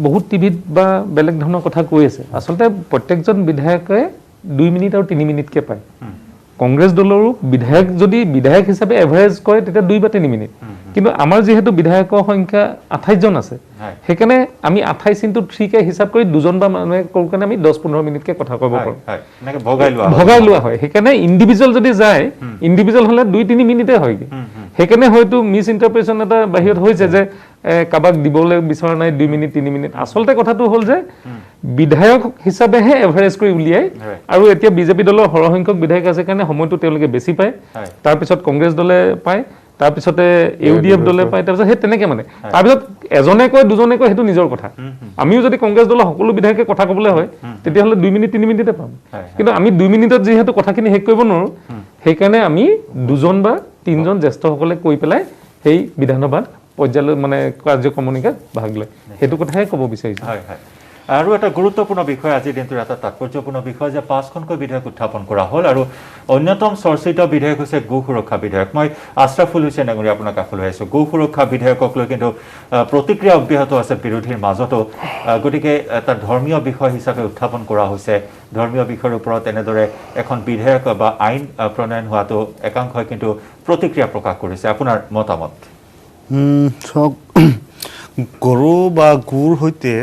বহুত টিভিত বা বেলেগ ধৰণৰ কথা কৈ আছে আচলতে প্ৰত্যেকজন বিধায়কে 2 মিনিট আৰু 3 মিনিটকৈ পায় কংগ্ৰেছ দলৰো বিধায়ক যদি বিধায়ক হিচাপে এভাৰেজ কৰে তেতিয়া 2 বা 3 মিনিট কিন্তু আমাৰ যেহেতু বিধায়কৰ সংখ্যা 28 জন আছে সেইকাৰণে আমি 28 into 3কে হিচাপ কৰি দুজন বা মানুহে কৰোঁ কাৰণে আমি 10-15 মিনিটকৈ কথা ক'ব পাৰোঁ ভগাই লোৱা হয় সেইকাৰণে ইণ্ডিভিজুৱেল যদি যায় ইণ্ডিভিজুৱেল হ'লে 2-3 মিনিটে হয়গৈ সেইকাৰণে হয়তো মিছ ইণ্টাৰপ্ৰিটেশ্যন এটা বাহিৰত হৈছে যে কাবাক দিবলৈ বিচৰা নাই 2 মিনিট 3 মিনিট আচলতে কথাটো হ'ল যে বিধায়ক হিচাপেহে এভাৰেজ কৰি উলিয়ায় আৰু এতিয়া বিজেপি দলৰ সৰহসংখ্যক বিধায়ক আছে কাৰণে সময়টো তেওঁলোকে বেছি পায় তাৰপিছত কংগ্ৰেছ দলে পায় তাৰপিছতে UDF দলে পায় তাৰপিছত সেই তেনেকৈ মানে তাৰপিছত এজনে কয় দুজনে কয় সেইটো নিজৰ কথা আমিও যদি কংগ্ৰেছ দলৰ সকলো বিধায়কে কথা ক'বলৈ হয় তেতিয়াহ'লে 2 মিনিট 3 মিনিটতে পাম কিন্তু আমি 2 মিনিটত যিহেতু কথাখিনি শেষ কৰিব নোৱাৰোঁ সেইকাৰণে আমি 2জন বা 3জন জ্যেষ্ঠসকলে কৈ পেলাই সেই বিধানসভাত পৰ্যায়লৈ মানে কাৰ্যক্ৰমণিকাত ভাগ লয় সেইটো কথাহে ক'ব বিচাৰিছোঁ আৰু এটা গুৰুত্বপূৰ্ণ বিষয় আজিৰ দিনটোৰ এটা তাৎপৰ্যপূৰ্ণ বিষয় যে 5খনকৈ বিধেয়ক উত্থাপন কৰা হ'ল আৰু অন্যতম চৰ্চিত বিধেয়ক হৈছে গো সুৰক্ষা বিধেয়ক মই আশৰাফুল হুছেইন ডাঙৰীয়া আপোনাৰ কাষলৈ আহিছোঁ গো সুৰক্ষা বিধেয়কক লৈ কিন্তু প্ৰতিক্ৰিয়া অব্যাহত আছে বিৰোধীৰ মাজতো গতিকে এটা ধৰ্মীয় বিষয় হিচাপে উত্থাপন কৰা হৈছে ধৰ্মীয় বিষয়ৰ ওপৰত এনেদৰে এখন বিধেয়ক বা আইন প্ৰণয়ন হোৱাটো একাংশই কিন্তু প্ৰতিক্ৰিয়া প্ৰকাশ কৰিছে আপোনাৰ মতামত গৰু বা গুৰ সৈতে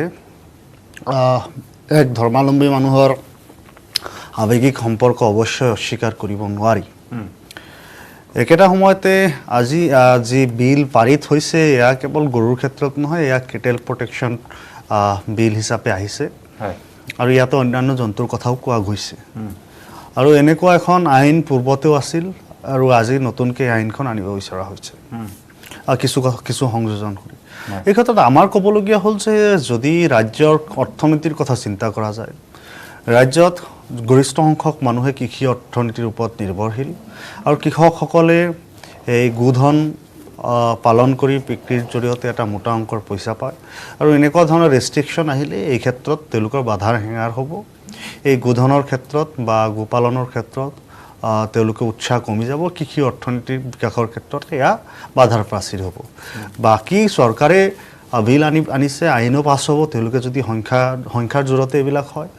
এক ধৰ্মাৱলম্বী মানুহৰ আৱেগিক সম্পৰ্ক অৱশ্যই অস্বীকাৰ কৰিব নোৱাৰি একেটা সময়তে আজি যি বিল পাৰিত হৈছে এয়া কেৱল গৰুৰ ক্ষেত্ৰত নহয় এয়া কেটেল প্ৰটেকশ্যন বিল হিচাপে আহিছে আৰু ইয়াতে অন্যান্য জন্তুৰ কথাও কোৱা গৈছে আৰু এনেকুৱা এখন আইন পূৰ্বতেও আছিল আৰু আজি নতুনকৈ আইনখন আনিব বিচৰা হৈছে কিছু সংযোজন কৰি এই ক্ষেত্ৰত আমাৰ ক'বলগীয়া হ'ল যে যদি ৰাজ্যৰ অৰ্থনীতিৰ কথা চিন্তা কৰা যায় ৰাজ্যত গৰিষ্ঠ সংখ্যক মানুহে কৃষি অৰ্থনীতিৰ ওপৰত নিৰ্ভৰশীল আৰু কৃষকসকলে এই গোধন পালন কৰি বিক্ৰীৰ জৰিয়তে এটা মোটা অংকৰ পইচা পায় আৰু এনেকুৱা ধৰণৰ ৰেষ্ট্ৰিকশ্যন আহিলে এই ক্ষেত্ৰত তেওঁলোকৰ বাধাৰ হেঙাৰ হ'ব এই গোধনৰ ক্ষেত্ৰত বা গোপালনৰ ক্ষেত্ৰত তেওঁলোকে উৎসাহ কমি যাব কৃষি অৰ্থনীতিৰ বিকাশৰ ক্ষেত্ৰত এয়া বাধাৰ প্ৰাচীৰ হ'ব বাকী চৰকাৰে বিল আনিছে আইনো পাছ হ'ব তেওঁলোকে যদি সংখ্যাৰ জোৰতে এইবিলাক হয়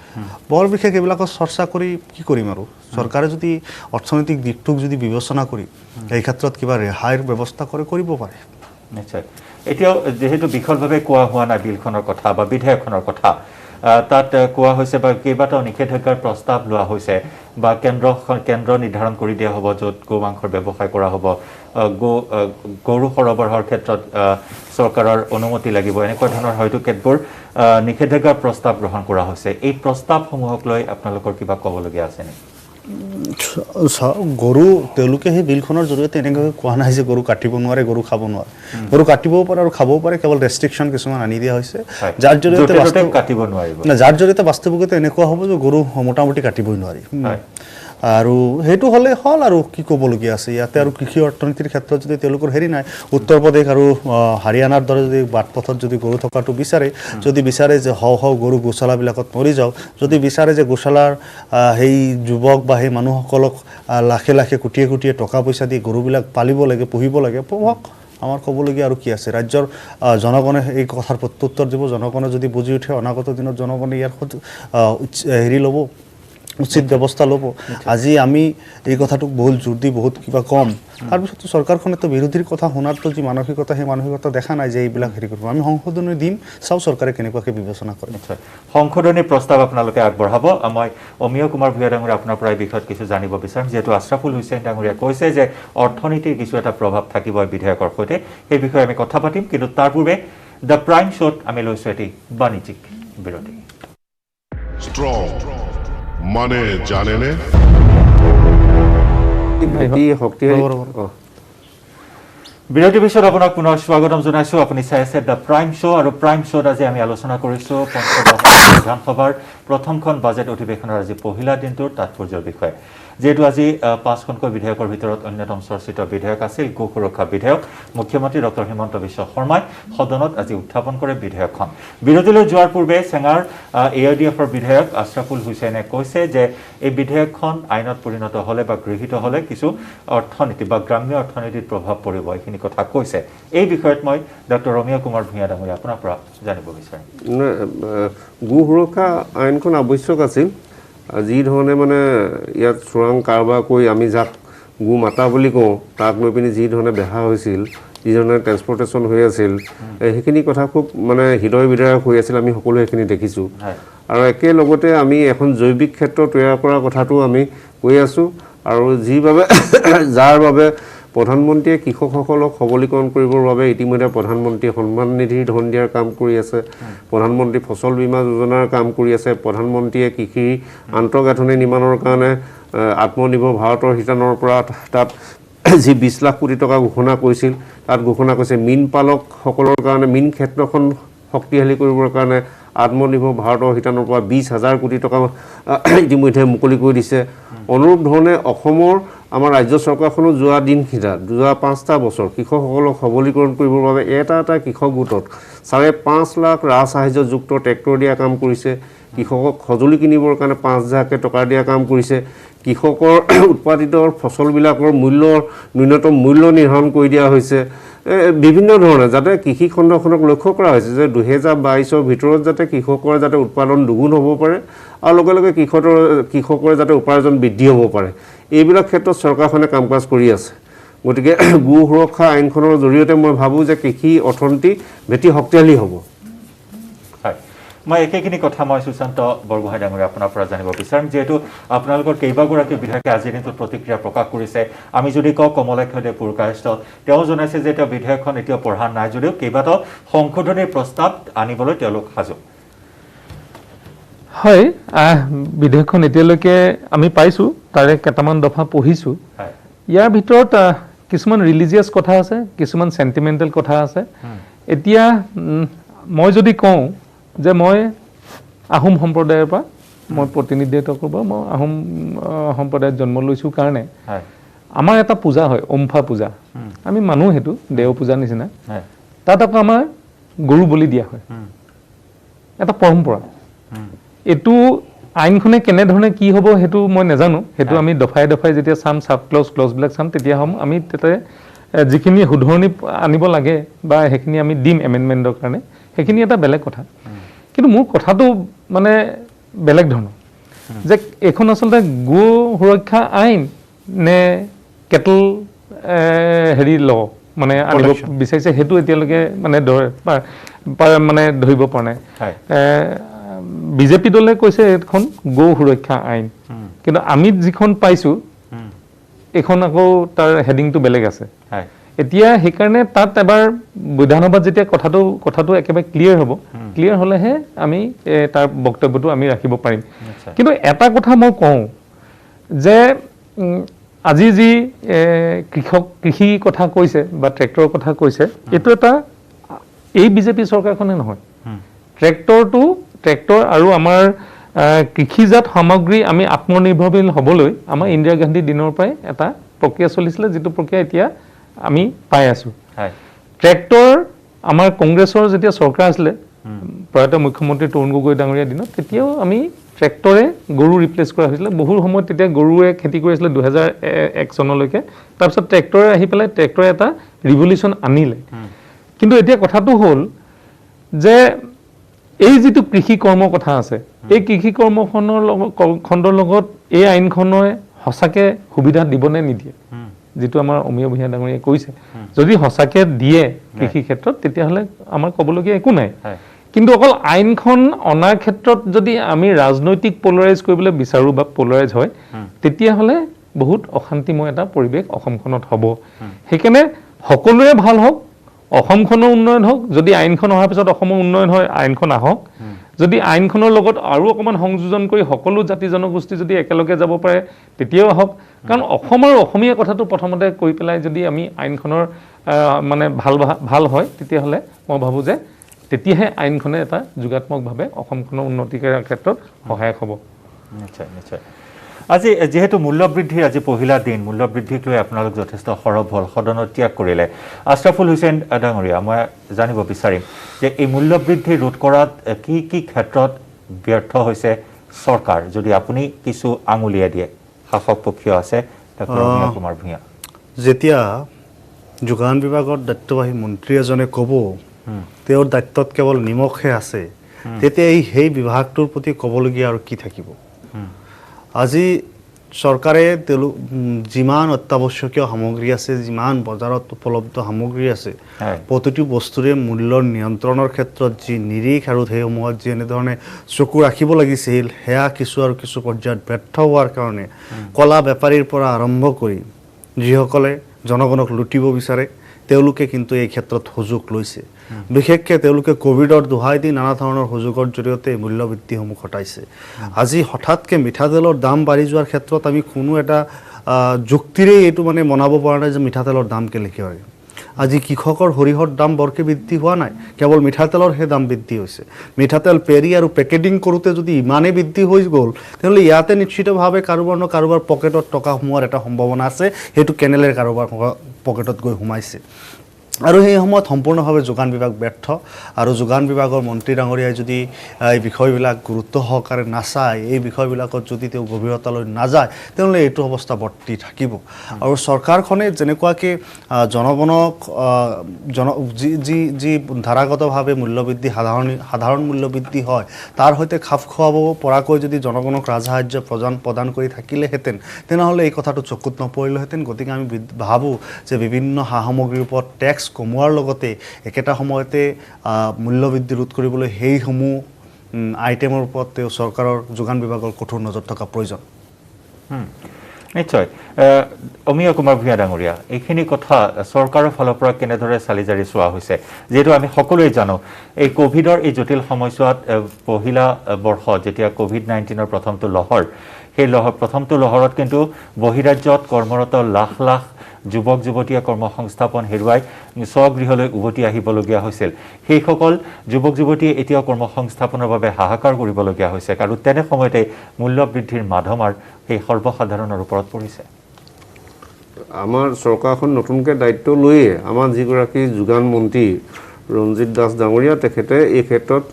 বৰ বিশেষ এইবিলাকৰ চৰ্চা কৰি কি কৰিম আৰু চৰকাৰে যদি অৰ্থনৈতিক দিশটোক যদি বিবেচনা কৰি এই ক্ষেত্ৰত কিবা ৰেহাইৰ ব্যৱস্থা কৰিব পাৰে নিশ্চয় এতিয়াও যেহেতু বিশদভাৱে কোৱা হোৱা নাই বিলখনৰ কথা বা বিধেয়কখনৰ কথা তাত কোৱা হৈছে বা কেইবাটাও নিষেধাজ্ঞাৰ প্ৰস্তাৱ লোৱা হৈছে বা কেন্দ্ৰ নিৰ্ধাৰণ কৰি দিয়া হ'ব য'ত গো মাংসৰ ব্যৱসায় কৰা হ'ব গৰু সৰবৰাহৰ ক্ষেত্ৰত চৰকাৰৰ অনুমতি লাগিব এনেকুৱা ধৰণৰ হয়তো কেতবোৰ নিষেধাজ্ঞাৰ প্ৰস্তাৱ গ্ৰহণ কৰা হৈছে এই প্ৰস্তাৱসমূহক লৈ আপোনালোকৰ কিবা ক'বলগীয়া আছে নেকি গৰু তেওঁলোকে সেই বিলখনৰ জৰিয়তে এনেকৈ কোৱা নাই যে গৰু কাটিব নোৱাৰে গৰু খাব নোৱাৰে গৰু কাটিবও পাৰে আৰু খাবও পাৰে কেৱল ৰেষ্ট্ৰিকশ্যন কিছুমান আনি দিয়া হৈছে যাৰ জৰিয়তে বাস্তৱিকতে এনেকুৱা হ'ব যে গৰু মোটামুটি কাটিবই নোৱাৰি আৰু সেইটো হ'লে হ'ল আৰু কি ক'বলগীয়া আছে ইয়াতে আৰু কৃষি অৰ্থনীতিৰ ক্ষেত্ৰত যদি তেওঁলোকৰ হেৰি নাই উত্তৰ প্ৰদেশ আৰু হাৰিয়ানাৰ দৰে যদি বাটপথত যদি গৰু থকাটো বিচাৰে যদি বিচাৰে যে হও গৰু গোশালাবিলাকত মৰি যাওক যদি বিচাৰে যে গোশালাৰ সেই যুৱক বা সেই মানুহসকলক লাখে লাখে কোটিয়ে কোটিয়ে টকা পইচা দি গৰুবিলাক পালিব লাগে পুহিব লাগে পোহক আমাৰ ক'বলগীয়া আৰু কি আছে ৰাজ্যৰ জনগণে এই কথাৰ প্ৰত্যুত্তৰ দিব জনগণে যদি বুজি উঠে অনাগত দিনত জনগণে ইয়াৰ হেৰি ল'ব উচিত ব্যৱস্থা ল'ব আজি আমি এই কথাটোক বহুত জোৰ দি বহুত কিবা কম তাৰপিছতো চৰকাৰখনেতো বিৰোধীৰ কথা শুনাৰতো যি মানসিকতা সেই মানসিকতা দেখা নাই যে এইবিলাক হেৰি কৰিব আমি সংশোধনী দিম চাওঁ চৰকাৰে কেনেকুৱাকৈ বিবেচনা কৰে সংশোধনী প্ৰস্তাৱ আপোনালোকে আগবঢ়াব মই অমিয় কুমাৰ ভূঞা ডাঙৰীয়া আপোনাৰ পৰা এই বিষয়ত কিছু জানিব বিচাৰিম যিহেতু আশৰাফুল হুছেইন ডাঙৰীয়া কৈছে যে অৰ্থনীতিৰ কিছু এটা প্ৰভাৱ থাকিব এই বিধেয়কৰ সৈতে সেই বিষয়ে আমি কথা পাতিম কিন্তু তাৰ পূৰ্বে দ্য প্ৰাইম শ্ব'ত আমি লৈছোঁ এটি বাণিজ্যিক বিৰতি মানে জানেনে বিৰতিৰ পিছত আপোনাক পুনৰ স্বাগতম জনাইছোঁ আপুনি চাই আছে দ্য প্ৰাইম শ্ব' আৰু প্ৰাইম শ্ব'ত আজি আমি আলোচনা কৰিছোঁ পঞ্চদশ বিধানসভাৰ প্ৰথমখন বাজেট অধিৱেশনৰ আজি পহিলা দিনটোৰ তাৎপৰ্যৰ বিষয়ে যেহেতু আজি 5খনকৈ বিধেয়কৰ ভিতৰত অন্যতম চৰ্চিত বিধেয়ক আছিল গো সুৰক্ষা বিধেয়ক মুখ্যমন্ত্ৰী ডক্টৰ হিমন্ত বিশ্ব শৰ্মাই সদনত আজি উত্থাপন কৰে বিধেয়কখন বিৰোধীলৈ যোৱাৰ পূৰ্বে চেঙাৰ AIDFৰ বিধেয়ক আশৰাফুল হুছেইনে কৈছে যে এই বিধেয়কখন আইনত পৰিণত হ'লে বা গৃহীত হ'লে কিছু অৰ্থনীতি বা গ্ৰাম্য অৰ্থনীতিত প্ৰভাৱ পৰিব এইখিনি কথা কৈছে এই বিষয়ত মই ডক্টৰ অমিয় কুমাৰ ভূঞা ডাঙৰীয়া আপোনাৰ পৰা জানিব বিচাৰিম গো সুৰক্ষা আইনখন আৱশ্যক আছিল যি ধৰণে মানে ইয়াত চোৰাং কাৰবাৰ কৰি আমি যাক গো মাতা বুলি কওঁ তাক লৈ পিনি যি ধৰণে বেহা হৈছিল যি ধৰণে ট্ৰেন্সপৰ্টেশ্যন হৈ আছিল সেইখিনি কথা খুব মানে হৃদয় বিদাৰক হৈ আছিল আমি সকলোৱে সেইখিনি দেখিছোঁ আৰু একেলগতে আমি এখন জৈৱিক ক্ষেত্ৰ তৈয়াৰ কৰাৰ কথাটো আমি কৈ আছোঁ আৰু যাৰ বাবে প্ৰধানমন্ত্ৰীয়ে কৃষকসকলক সবলীকৰণ কৰিবৰ বাবে ইতিমধ্যে প্ৰধানমন্ত্ৰী সন্মান নিধিৰ ধন দিয়াৰ কাম কৰি আছে প্ৰধানমন্ত্ৰী ফচল বীমা যোজনাৰ কাম কৰি আছে প্ৰধানমন্ত্ৰীয়ে কৃষিৰ আন্তঃগাঁথনি নিৰ্মাণৰ কাৰণে আত্মনিৰ্ভৰ ভাৰতৰ শিতানৰ পৰা তাত যি 20 লাখ কোটি টকা ঘোষণা কৰিছিল তাত ঘোষণা কৰিছে মীন পালকসকলৰ কাৰণে মীন ক্ষেত্ৰখন শক্তিশালী কৰিবৰ কাৰণে আত্মনিৰ্ভৰ ভাৰতৰ শিতানৰ পৰা 20,000 কোটি টকা ইতিমধ্যে মুকলি কৰি দিছে অনুৰূপ ধৰণে অসমৰ আমাৰ ৰাজ্য চৰকাৰখনো যোৱা দিনকেইটাত যোৱা 5টা বছৰ কৃষকসকলক সবলীকৰণ কৰিবৰ বাবে এটা কৃষক গোটত 5.5 লাখ ৰাজসাহায্যযুক্ত ট্ৰেক্টৰ দিয়া কাম কৰিছে, কৃষকক সঁজুলি কিনিবৰ কাৰণে 5,000কে টকা দিয়া কাম কৰিছে, কৃষকৰ উৎপাদিত ফচলবিলাকৰ ন্যূনতম মূল্য নিৰ্ধাৰণ কৰি দিয়া হৈছে, বিভিন্ন ধৰণে যাতে কৃষি খণ্ডখনক লক্ষ্য কৰা হৈছে যে 2022ৰ ভিতৰত যাতে কৃষকৰ যাতে উৎপাদন দুগুণ হ'ব পাৰে আৰু লগে লগে কৃষকৰ যাতে উপাৰ্জন বৃদ্ধি হ'ব পাৰে, এইবিলাক ক্ষেত্ৰত চৰকাৰখনে কাম কাজ কৰি আছে। গতিকে গো সুৰক্ষা আইনখনৰ জৰিয়তে মই ভাবোঁ যে কৃষি অৰ্থনীতি ভেটি শক্তিশালী হ'ব। মই একেখিনি কথা মই সুশান্ত বৰগোহাঁই ডাঙৰীয়া আপোনাৰ পৰা জানিব বিচাৰিম, যিহেতু আপোনালোকৰ কেইবাগৰাকী বিধায়কে আজিৰ দিনটোত প্ৰতিক্ৰিয়া প্ৰকাশ কৰিছে। আমি যদি কওঁ কমলাক্ষদেৱ পুৰকায়স্থ, তেওঁ জনাইছে যে তেওঁ বিধেয়কখন এতিয়াও পঢ়া নাই যদিও কেইবাটাও সংশোধনীৰ প্ৰস্তাৱ আনিবলৈ তেওঁলোক সাজু। হয়, বিধেয়কখন এতিয়ালৈকে আমি পাইছোঁ, তাৰে কেইটামান দফা পঢ়িছোঁ। ইয়াৰ ভিতৰত কিছুমান ৰিলিজিয়াছ কথা আছে, কিছুমান চেণ্টিমেণ্টেল কথা আছে। এতিয়া মই যদি কওঁ যে মই আহোম সম্প্ৰদায়ৰ পৰা মই প্ৰতিনিধিত্ব কৰিব, মই আহোম সম্প্ৰদায়ত জন্ম লৈছোঁ কাৰণে আমাৰ এটা পূজা হয়, ওমফা পূজা। আমি মানো সেইটো দেও পূজাৰ নিচিনা। তাত আকৌ আমাৰ গৰু বলি দিয়া হয়, এটা পৰম্পৰা। এইটো আইনখনে কেনেধৰণে কি হ'ব সেইটো মই নাজানো, সেইটো আমি দফাই দফাই যেতিয়া চাম, চাব ক্লজবিলাক চাম, তেতিয়া আমি তাতে যিখিনি শুধৰণি আনিব লাগে বা সেইখিনি আমি দিম এমেণ্ডমেণ্টৰ কাৰণে, সেইখিনি এটা বেলেগ কথা। কিন্তু মোৰ কথাটো মানে বেলেগ ধৰণৰ যে এইখন আচলতে গো সুৰক্ষা আইন নে কেটল ল মানে আনিব বিচাৰিছে, সেইটো এতিয়ালৈকে মানে ধৰিব পৰা নাই। বিজেপি দলে কৈছে এইখন গো সুৰক্ষা আইন, কিন্তু আমি যিখন পাইছোঁ এইখন আকৌ তাৰ হেডিংটো বেলেগ আছে। এতিয়া সেইকাৰণে তাত এবাৰ বিধানসভাত যেতিয়া কথাটো একেবাৰে ক্লিয়াৰ হ'ব, ক্লিয়াৰ হ'লেহে আমি তাৰ বক্তব্যটো আমি ৰাখিব পাৰিম। কিন্তু এটা কথা মই কওঁ যে আজি যি কৃষি কথা কৈছে বা ট্ৰেক্টৰৰ কথা কৈছে, এইটো এটা এই বিজেপি চৰকাৰখনে নহয়। ট্ৰেক্টৰ আৰু আমাৰ কৃষিজাত সামগ্ৰী আমি আত্মনিৰ্ভৰশীল হ'বলৈ আমাৰ ইন্দিৰা গান্ধীৰ দিনৰ পৰাই এটা প্ৰক্ৰিয়া চলিছিলে, যিটো প্ৰক্ৰিয়া এতিয়া আমি পাই আছোঁ। ট্ৰেক্টৰ আমাৰ কংগ্ৰেছৰ যেতিয়া চৰকাৰ আছিলে, প্ৰয়াত মুখ্যমন্ত্ৰী তৰুণ গগৈ ডাঙৰীয়াৰ দিনত, তেতিয়াও আমি ট্ৰেক্টৰে গৰু ৰিপ্লেচ কৰা হৈছিলে। বহু সময়ত তেতিয়া গৰুৱে খেতি কৰি আছিলে 2001 চনলৈকে। তাৰপিছত ট্ৰেক্টৰে আহি পেলাই ট্ৰেক্টৰে এটা ৰিভলিউশ্যন আনিলে। কিন্তু এতিয়া কথাটো হ'ল যে এই যিটো কৃষি কৰ্ম কথা আছে, এই কৃষি খণ্ডৰ লগত এই আইনখনে সঁচাকৈ সুবিধা দিবনে নিদিয়ে, যিটো আমাৰ অমীয় ভূঞা ডাঙৰীয়াই কৈছে। যদি সঁচাকৈ দিয়ে কৃষি ক্ষেত্ৰত, তেতিয়াহ'লে আমাৰ ক'বলগীয়া একো নাই। কিন্তু অকল আইনখন অনাৰ ক্ষেত্ৰত যদি আমি ৰাজনৈতিক পলাৰাইজ কৰিবলৈ বিচাৰোঁ বা পলাৰাইজ হয়, তেতিয়াহ'লে বহুত অশান্তিময় এটা পৰিৱেশ অসমখনত হ'ব। সেইকাৰণে সকলোৰে ভাল হওক, অসমখনৰ উন্নয়ন হওক। যদি আইনখন অহাৰ পিছত অসমৰ উন্নয়ন হয়, আইনখন আহক। যদি আইনখনৰ লগত আৰু অকণমান সংযোজন কৰি সকলো জাতি জনগোষ্ঠী যদি একেলগে যাব পাৰে, তেতিয়াও আহক। কাৰণ অসম আৰু অসমীয়া কথাটো প্ৰথমতে কৈ পেলাই যদি আমি আইনখনৰ মানে ভাল হয়, তেতিয়াহ'লে মই ভাবোঁ যে তেতিয়াহে আইনখনে এটা যোগাত্মকভাৱে অসমখনৰ উন্নতি কৰাৰ ক্ষেত্ৰত সহায়ক হ'ব। নিশ্চয় নিশ্চয়। আজি যেহেতু মূল্যবৃদ্ধিৰ আজি পহিলা দিন, মূল্যবৃদ্ধিক লৈ আপোনালোক যথেষ্ট সৰব হ'ল, সদনত ত্যাগ কৰিলে। আশৰাফুল হুছেইন ডাঙৰীয়া, মই জানিব বিচাৰিম যে এই মূল্যবৃদ্ধি ৰোধ কৰাত কি কি ক্ষেত্ৰত ব্যৰ্থ হৈছে চৰকাৰ, যদি আপুনি কিছু আঙুলিয়াই দিয়ে। শাসক পক্ষীয় আছে ডক্টৰ অমীয়া কুমাৰ ভূঞা। যেতিয়া যোগান বিভাগৰ দায়িত্ববাহী মন্ত্ৰী এজনে ক'ব তেওঁৰ দায়িত্বত কেৱল নিমখহে আছে, তেতিয়া সেই বিভাগটোৰ প্ৰতি ক'বলগীয়া আৰু কি থাকিব। আজি চৰকাৰে যিমান অত্যাৱশ্যকীয় সামগ্ৰী আছে, যিমান বজাৰত উপলব্ধ সামগ্ৰী আছে, প্ৰতিটো বস্তুৰে মূল্যৰ নিয়ন্ত্ৰণৰ ক্ষেত্ৰত যি নিৰিখ আৰু সেইসমূহত যি এনেধৰণে চকু ৰাখিব লাগিছিল, সেয়া কিছু পৰ্যায়ত ব্যৰ্থ হোৱাৰ কাৰণে কলা বেপাৰীৰ পৰা আৰম্ভ কৰি যিসকলে জনগণক লুটিব বিচাৰে, তেওঁলোকে কিন্তু এই ক্ষেত্ৰত সুযোগ লৈছে। বিশেষকৈ তেওঁলোকে কোভিডৰ দোহাই দি নানা ধৰণৰ সুযোগৰ জৰিয়তে মূল্যবৃদ্ধিসমূহ ঘটাইছে। আজি হঠাৎকৈ মিঠাতেলৰ দাম বাঢ়ি যোৱাৰ ক্ষেত্ৰত আমি কোনো এটা যুক্তিৰে এইটো মানে মনাব পৰা নাই যে মিঠাতেলৰ দাম কেনেকৈ হয়। আজি কৃষকৰ সৰিয়হৰ দাম বৰকৈ বৃদ্ধি হোৱা নাই, কেৱল মিঠাতেলৰহে দাম বৃদ্ধি হৈছে। মিঠাতেল পেৰি আৰু পেকেটিং কৰোঁতে যদি ইমানেই বৃদ্ধি হৈ গ'ল, তেনেহ'লে ইয়াতে নিশ্চিতভাৱে কাৰোবাৰ ন কাৰোবাৰ পকেটত টকা সোমোৱাৰ এটা সম্ভাৱনা আছে, সেইটো কেনেলে কাৰোবাৰ পকেটত গৈ সোমাইছে। আৰু সেই সময়ত সম্পূৰ্ণভাৱে যোগান বিভাগ ব্যৰ্থ, আৰু যোগান বিভাগৰ মন্ত্ৰী ডাঙৰীয়াই যদি এই বিষয়বিলাক গুৰুত্ব সহকাৰে নাচায়, এই বিষয়বিলাকত যদি তেওঁ গভীৰতালৈ নাযায়, তেনেহ'লে এইটো অৱস্থা বৰ্তি থাকিব। আৰু চৰকাৰখনে যেনেকুৱাকৈ জনগণক যি ধাৰাগতভাৱে মূল্যবৃদ্ধি সাধাৰণ মূল্যবৃদ্ধি হয় তাৰ সৈতে খাপ খুৱাব পৰাকৈ যদি জনগণক ৰাজসাহাৰ্য প্ৰদান কৰি থাকিলেহেঁতেন, তেনেহ'লে এই কথাটো চকুত নপৰিলেহেঁতেন। গতিকে আমি ভাবোঁ যে বিভিন্ন সা সামগ্ৰীৰ ওপৰত টেক্স কমোৱাৰ লগতে একেটা সময়তে মূল্যবৃদ্ধি ৰোধ কৰিবলৈ সেইসমূহ আইটেমৰ ওপৰত তেওঁ চৰকাৰৰ যোগান বিভাগৰ কঠোৰ নজৰ থকা প্ৰয়োজন। নিশ্চয়। অমীয় কুমাৰ ভূঞা ডাঙৰীয়া, এইখিনি কথা চৰকাৰৰ ফালৰ পৰা কেনেদৰে চালি জাৰি চোৱা হৈছে? যিহেতু আমি সকলোৱে জানো এই ক'ভিডৰ এই জটিল সময়ছোৱাত পহিলা বৰ্ষ যেতিয়া ক'ভিড-19ৰ প্ৰথমটো লহৰ, সেই প্ৰথমটো লহৰত কিন্তু বহিৰাজ্যত কৰ্মৰত লাখ লাখ যুৱক যুৱতীয়ে কৰ্মসংস্থাপন হেৰুৱাই স্বগৃহলৈ উভতি আহিবলগীয়া হৈছিল। সেইসকল যুৱক যুৱতীয়ে এতিয়াও কৰ্মসংস্থাপনৰ বাবে হাহাকাৰ কৰিবলগীয়া হৈছে, আৰু তেনে সময়তে মূল্যবৃদ্ধিৰ মাধমাৰ সেই সৰ্বসাধাৰণৰ ওপৰত পৰিছে। আমাৰ চৰকাৰখন নতুনকৈ দায়িত্ব লৈয়ে আমাৰ যিগৰাকী যোগান মন্ত্ৰী ৰঞ্জিত দাস ডাঙৰীয়া, তেখেতে এই ক্ষেত্ৰত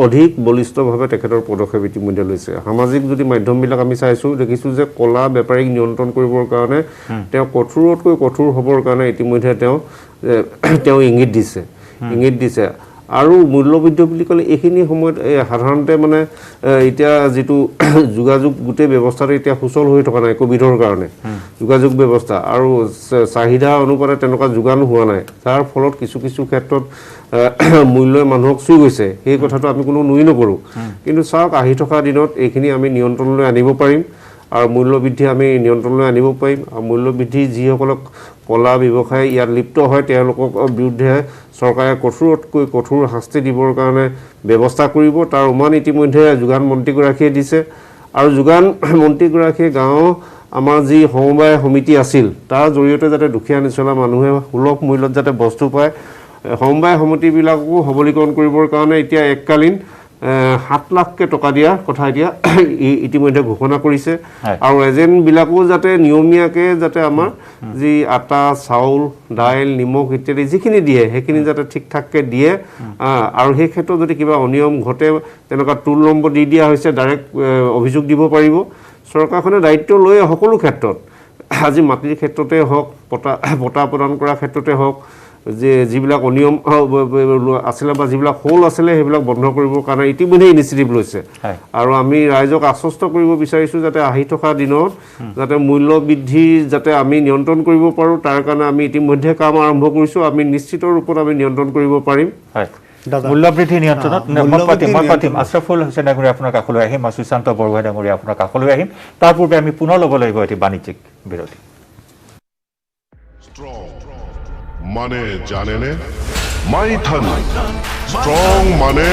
অধিক বলিষ্ঠভাৱে তেখেতৰ পদক্ষেপ ইতিমধ্যে লৈছে। সামাজিক যদি মাধ্যমবিলাক আমি চাইছোঁ, দেখিছোঁ যে কলা বেপাৰীক নিয়ন্ত্ৰণ কৰিবৰ কাৰণে তেওঁ কঠোৰতকৈ কঠোৰ হ'বৰ কাৰণে ইতিমধ্যে তেওঁ ইংগিত দিছে। আৰু মূল্যবৃদ্ধি বুলি ক'লে এইখিনি সময়ত সাধাৰণতে মানে এতিয়া যিটো যোগাযোগ গোটেই ব্যৱস্থাটো এতিয়া সুচল হৈ থকা নাই ক'ভিডৰ কাৰণে, যোগাযোগ ব্যৱস্থা আৰু চাহিদা অনুপাতে তেনেকুৱা যোগান হোৱা নাই, যাৰ ফলত কিছু কিছু ক্ষেত্ৰত মূল্যই মানুহক চুই গৈছে। সেই কথাটো আমি কোনো নুই নকৰোঁ, কিন্তু চাওক আহি থকা দিনত এইখিনি আমি নিয়ন্ত্ৰণলৈ আনিব পাৰিম, আৰু মূল্যবৃদ্ধি আমি নিয়ন্ত্ৰণলৈ আনিব পাৰিম। আৰু মূল্যবৃদ্ধি যিসকলক কলা ব্যৱসায় ইয়াত লিপ্ত হয় তেওঁলোকৰ বিৰুদ্ধে চৰকাৰে কঠোৰতকৈ কঠোৰ শাস্তি দিবৰ কাৰণে ব্যৱস্থা কৰিব। তাৰ উমান ইতিমধ্যে যোগান মন্ত্ৰীগৰাকীয়ে দিছে, আৰু যোগান মন্ত্ৰীগৰাকীয়ে গাঁৱৰ আমাৰ যি সমবায় সমিতি আছিল তাৰ জৰিয়তে যাতে দুখীয়া নিচলা মানুহে সুলভ মূল্যত যাতে বস্তু পায়, সমবায় সমিতিবিলাককো সবলীকৰণ কৰিবৰ কাৰণে এতিয়া এককালীন 7 লাখকৈ টকা দিয়াৰ কথা এতিয়া ইতিমধ্যে ঘোষণা কৰিছে। আৰু এজেণ্টবিলাকো যাতে নিয়মীয়াকৈ যাতে আমাৰ যি আটা, চাউল, দাইল, নিমখ ইত্যাদি যিখিনি দিয়ে সেইখিনি যাতে ঠিক ঠাককৈ দিয়ে। আৰু সেই ক্ষেত্ৰত যদি কিবা অনিয়ম ঘটে তেনেকুৱা টোল নম্বৰ দি দিয়া হৈছে, ডাইৰেক্ট অভিযোগ দিব পাৰিব। চৰকাৰখনে দায়িত্ব লৈ সকলো ক্ষেত্ৰত, আজি মাটিৰ ক্ষেত্ৰতে হওক, বঁটা প্ৰদান কৰাৰ ক্ষেত্ৰতে হওক, যে যিবিলাক অনিয়ম আছিলে বা যিবিলাক হোল আছিলে সেইবিলাক বন্ধ কৰিবৰ কাৰণে ইতিমধ্যে ইনিচিয়েটিভ লৈছে। আৰু আমি ৰাইজক আশ্বস্ত কৰিব বিচাৰিছোঁ যাতে আহি থকা দিনত যাতে মূল্য বৃদ্ধি যাতে আমি নিয়ন্ত্ৰণ কৰিব পাৰোঁ, তাৰ কাৰণে আমি ইতিমধ্যে কাম আৰম্ভ কৰিছোঁ। আমি নিশ্চিত ৰূপত আমি নিয়ন্ত্ৰণ কৰিব পাৰিম। মূল্যবৃদ্ধি নিয়ন্ত্ৰণত মই পাতিম। আশ্ৰাফুল হুছেইন ডাঙৰীয়া আপোনাৰ কাষলৈ আহিম, সুশান্ত বৰগোহাঁই ডাঙৰীয়া আপোনাৰ কাষলৈ আহিম। তাৰ পূৰ্বে আমি পুনৰ ল'ব লাগিব এটি বাণিজ্যিক বিৰতি। মানে জানেনে? মাইথন ষ্ট্ৰং মানে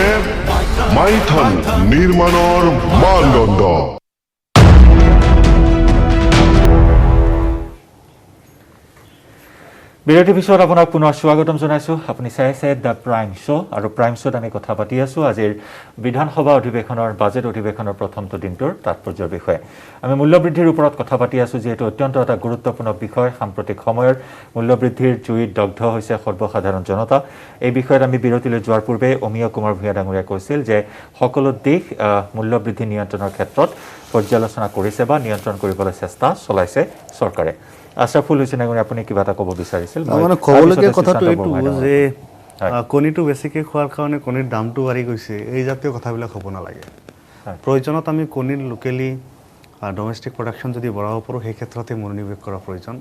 মাইথন নিৰ্মাণৰ মানদণ্ড। বিৰতিৰ পিছত আপোনাক পুনৰ স্বাগতম জনাইছোঁ। আপুনি চাই আছে দ্য প্ৰাইম শ্ব', আৰু প্ৰাইম শ্ব'ত আমি কথা পাতি আছোঁ আজিৰ বিধানসভা অধিৱেশনৰ বাজেট অধিৱেশনৰ প্ৰথমটো দিনটোৰ তাৎপৰ্যৰ বিষয়ে। আমি মূল্যবৃদ্ধিৰ ওপৰত কথা পাতি আছোঁ, যিহেতু অত্যন্ত এটা গুৰুত্বপূৰ্ণ বিষয়। সাম্প্ৰতিক সময়ৰ মূল্যবৃদ্ধিৰ জুইত দগ্ধ হৈছে সৰ্বসাধাৰণ জনতা। এই বিষয়ত আমি বিৰতিলৈ যোৱাৰ পূৰ্বে অমীয় কুমাৰ ভূঞা ডাঙৰীয়াই কৈছিল যে সকলো দেশ মূল্যবৃদ্ধি নিয়ন্ত্ৰণৰ ক্ষেত্ৰত পৰ্যালোচনা কৰিছে বা নিয়ন্ত্ৰণ কৰিবলৈ চেষ্টা চলাইছে চৰকাৰে। আশ্ৰাফুল হুছেইন ডাঙৰীয়া, আপুনি কিবা এটা ক'ব বিচাৰিছিল? মানে ক'বলগীয়া কথাটো এইটো যে কণীটো বেছিকৈ খোৱাৰ কাৰণে কণীৰ দামটো বাঢ়ি গৈছে, এই জাতীয় কথাবিলাক হ'ব নালাগে। প্ৰয়োজনত আমি কণীৰ লোকেলি ডমেষ্টিক প্ৰডাকশ্যন যদি বঢ়াব পাৰোঁ, সেই ক্ষেত্ৰতে মনোনিৱেশ কৰা প্ৰয়োজন।